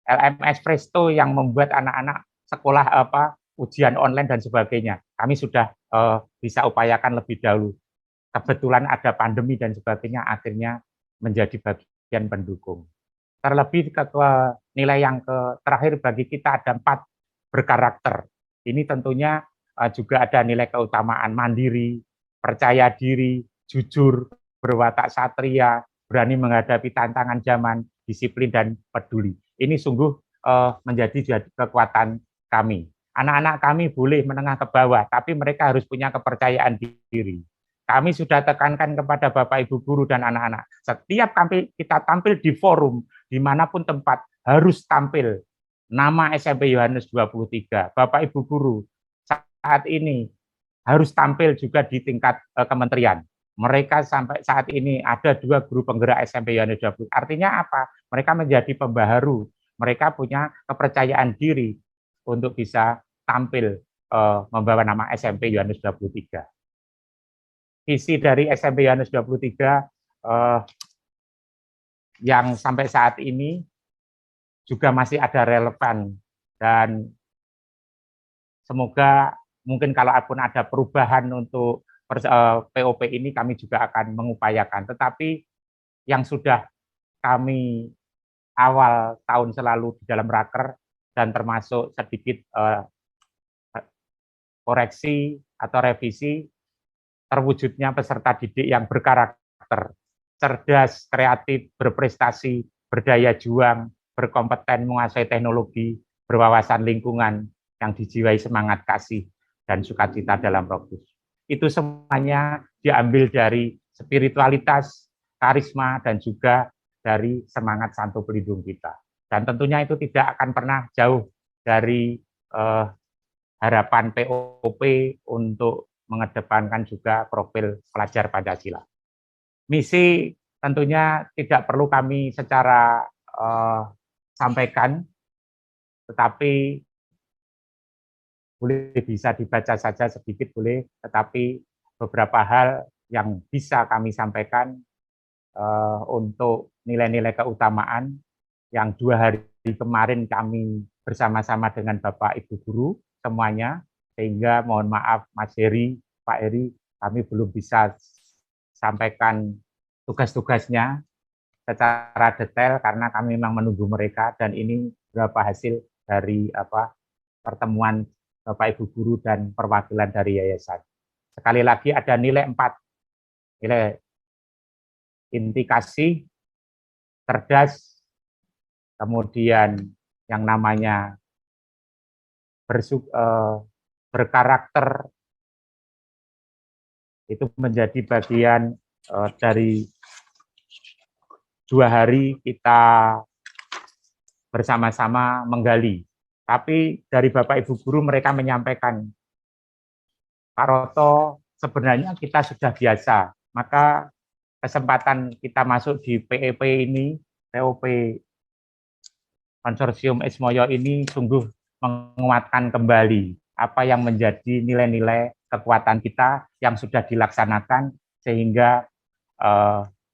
LMS Presto yang membuat anak-anak sekolah ujian online dan sebagainya, kami sudah bisa upayakan lebih dahulu. Kebetulan ada pandemi dan sebagainya, akhirnya menjadi bagian pendukung. Terlebih ke nilai yang terakhir bagi kita ada 4 berkarakter. Ini tentunya juga ada nilai keutamaan mandiri, percaya diri, jujur, berwatak satria, berani menghadapi tantangan zaman, disiplin dan peduli. Ini sungguh menjadi kekuatan kami. Anak-anak kami boleh menengah ke bawah, tapi mereka harus punya kepercayaan diri. Kami sudah tekankan kepada Bapak Ibu guru dan anak-anak, setiap kita tampil di forum, dimanapun tempat, harus tampil nama SMP Yohanes 23. Bapak Ibu guru saat ini harus tampil juga di tingkat kementerian. Mereka sampai saat ini ada 2 guru penggerak SMP Yohanes 23. Artinya apa? Mereka menjadi pembaharu. Mereka punya kepercayaan diri untuk bisa tampil membawa nama SMP Yohanes 23. Visi dari SMP Yohanes 23 yang sampai saat ini juga masih ada relevan, dan semoga mungkin kalaupun ada perubahan untuk POP ini kami juga akan mengupayakan. Tetapi yang sudah kami awal tahun selalu di dalam raker dan termasuk sedikit koreksi atau revisi, terwujudnya peserta didik yang berkarakter, cerdas, kreatif, berprestasi, berdaya juang, berkompeten, menguasai teknologi, berwawasan lingkungan, yang dijiwai semangat kasih dan sukacita dalam Roh Kudus. Itu semuanya diambil dari spiritualitas, karisma, dan juga dari semangat Santo Pelindung kita. Dan tentunya itu tidak akan pernah jauh dari harapan POP untuk mengedepankan juga profil pelajar Pancasila. Misi tentunya tidak perlu kami secara sampaikan, tetapi boleh bisa dibaca saja sedikit boleh, tetapi beberapa hal yang bisa kami sampaikan untuk nilai-nilai keutamaan yang 2 hari kemarin kami bersama-sama dengan Bapak Ibu Guru semuanya, sehingga mohon maaf Mas Heri, Pak Heri, kami belum bisa sampaikan tugas-tugasnya secara detail karena kami memang menunggu mereka, dan ini beberapa hasil dari pertemuan Bapak Ibu Guru dan perwakilan dari yayasan. Sekali lagi ada nilai 4, nilai inti kasih, cerdas, kemudian yang namanya berkarakter, itu menjadi bagian dari 2 hari kita bersama-sama menggali. Tapi dari Bapak Ibu Guru mereka menyampaikan, Pak Roto, sebenarnya kita sudah biasa, maka kesempatan kita masuk di PEP ini, POP Konsorsium Ismoyo ini sungguh menguatkan kembali apa yang menjadi nilai-nilai kekuatan kita yang sudah dilaksanakan, sehingga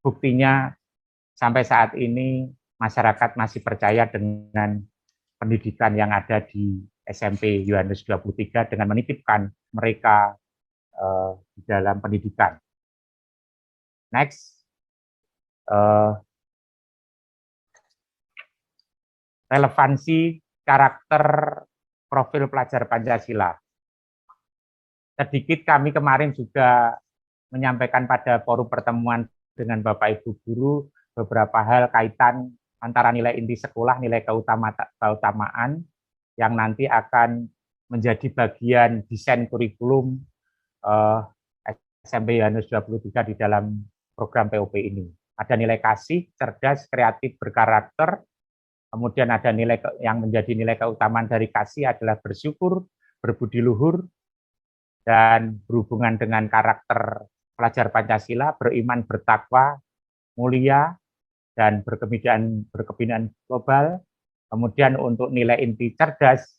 buktinya sampai saat ini masyarakat masih percaya dengan pendidikan yang ada di SMP Yohanes 23 dengan menitipkan mereka di dalam pendidikan. Next. Relevansi karakter profil pelajar Pancasila. Sedikit kami kemarin juga menyampaikan pada forum pertemuan dengan Bapak Ibu Guru beberapa hal kaitan antara nilai inti sekolah, nilai keutamaan yang nanti akan menjadi bagian desain kurikulum SMP Yohanes 23 di dalam program POP ini. Ada nilai kasih, cerdas, kreatif, berkarakter. Kemudian ada nilai yang menjadi nilai keutamaan dari kasih adalah bersyukur, berbudi luhur, dan berhubungan dengan karakter pelajar Pancasila, beriman, bertakwa, mulia, dan berkebudayaan global. Kemudian untuk nilai inti cerdas,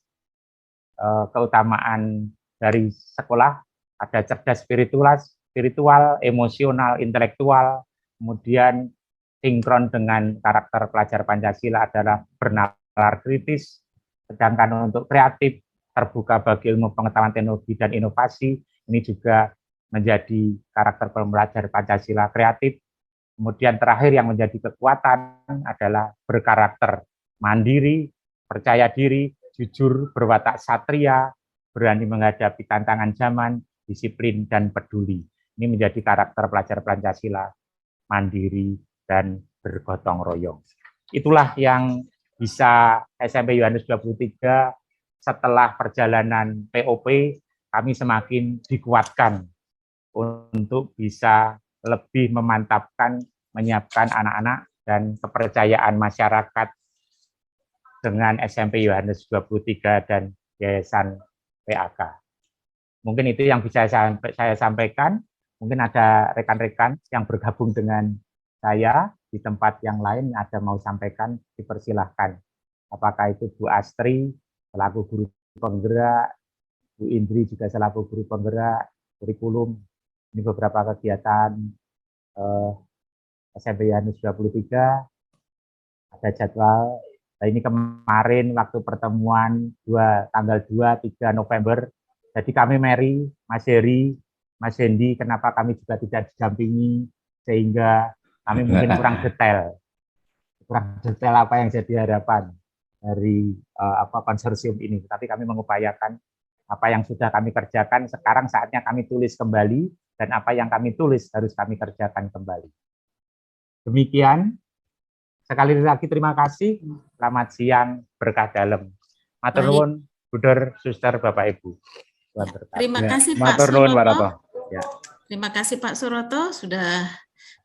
keutamaan dari sekolah ada cerdas spiritual, emosional, intelektual, kemudian sinkron dengan karakter pelajar Pancasila adalah bernalar kritis, sedangkan untuk kreatif, terbuka bagi ilmu pengetahuan teknologi dan inovasi, ini juga menjadi karakter pelajar Pancasila kreatif. Kemudian terakhir yang menjadi kekuatan adalah berkarakter mandiri, percaya diri, jujur, berwatak satria, berani menghadapi tantangan zaman, disiplin, dan peduli. Ini menjadi karakter pelajar Pancasila, mandiri, dan bergotong royong. Itulah yang bisa SMP Yohanes 23 setelah perjalanan POP, kami semakin dikuatkan untuk bisa lebih memantapkan, menyiapkan anak-anak dan kepercayaan masyarakat dengan SMP Yohanes 23 dan Yayasan PAK. Mungkin itu yang bisa saya sampaikan. Mungkin ada rekan-rekan yang bergabung dengan saya di tempat yang lain ada mau sampaikan, dipersilahkan. Apakah itu Bu Astri selaku guru penggerak, Bu Indri juga selaku guru penggerak kurikulum. Ini beberapa kegiatan SMP Yohanes 23, ada jadwal. Nah, ini kemarin waktu pertemuan tanggal 2-3 November. Jadi kami Mary, Mas Heri, Mas Hendi, kenapa kami juga tidak didampingi, sehingga kami mungkin kurang detail apa yang jadi harapan dari konsorsium ini. Tapi kami mengupayakan apa yang sudah kami kerjakan, sekarang saatnya kami tulis kembali, dan apa yang kami tulis harus kami kerjakan kembali. Demikian, sekali lagi terima kasih. Selamat siang, berkah dalam. Matur nuwun, Buder, Suster, Bapak Ibu. Terima kasih Pak Matur nuwun, Pak Suroto. Rato. Ya. Terima kasih Pak Suroto sudah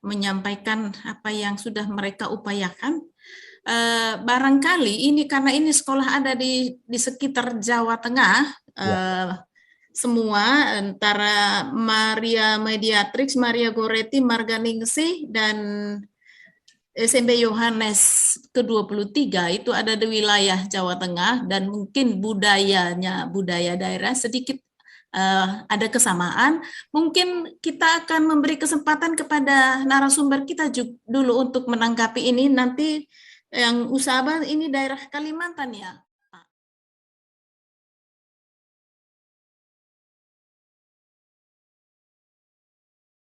menyampaikan apa yang sudah mereka upayakan. Barangkali ini karena ini sekolah ada di sekitar Jawa Tengah, semua antara Maria Mediatrix, Maria Goretti, Marganingsih, dan SMP Yohanes ke-23 itu ada di wilayah Jawa Tengah, dan mungkin budaya daerah sedikit ada kesamaan. Mungkin kita akan memberi kesempatan kepada narasumber kita dulu untuk menanggapi ini. Nanti yang usaha ini daerah Kalimantan ya.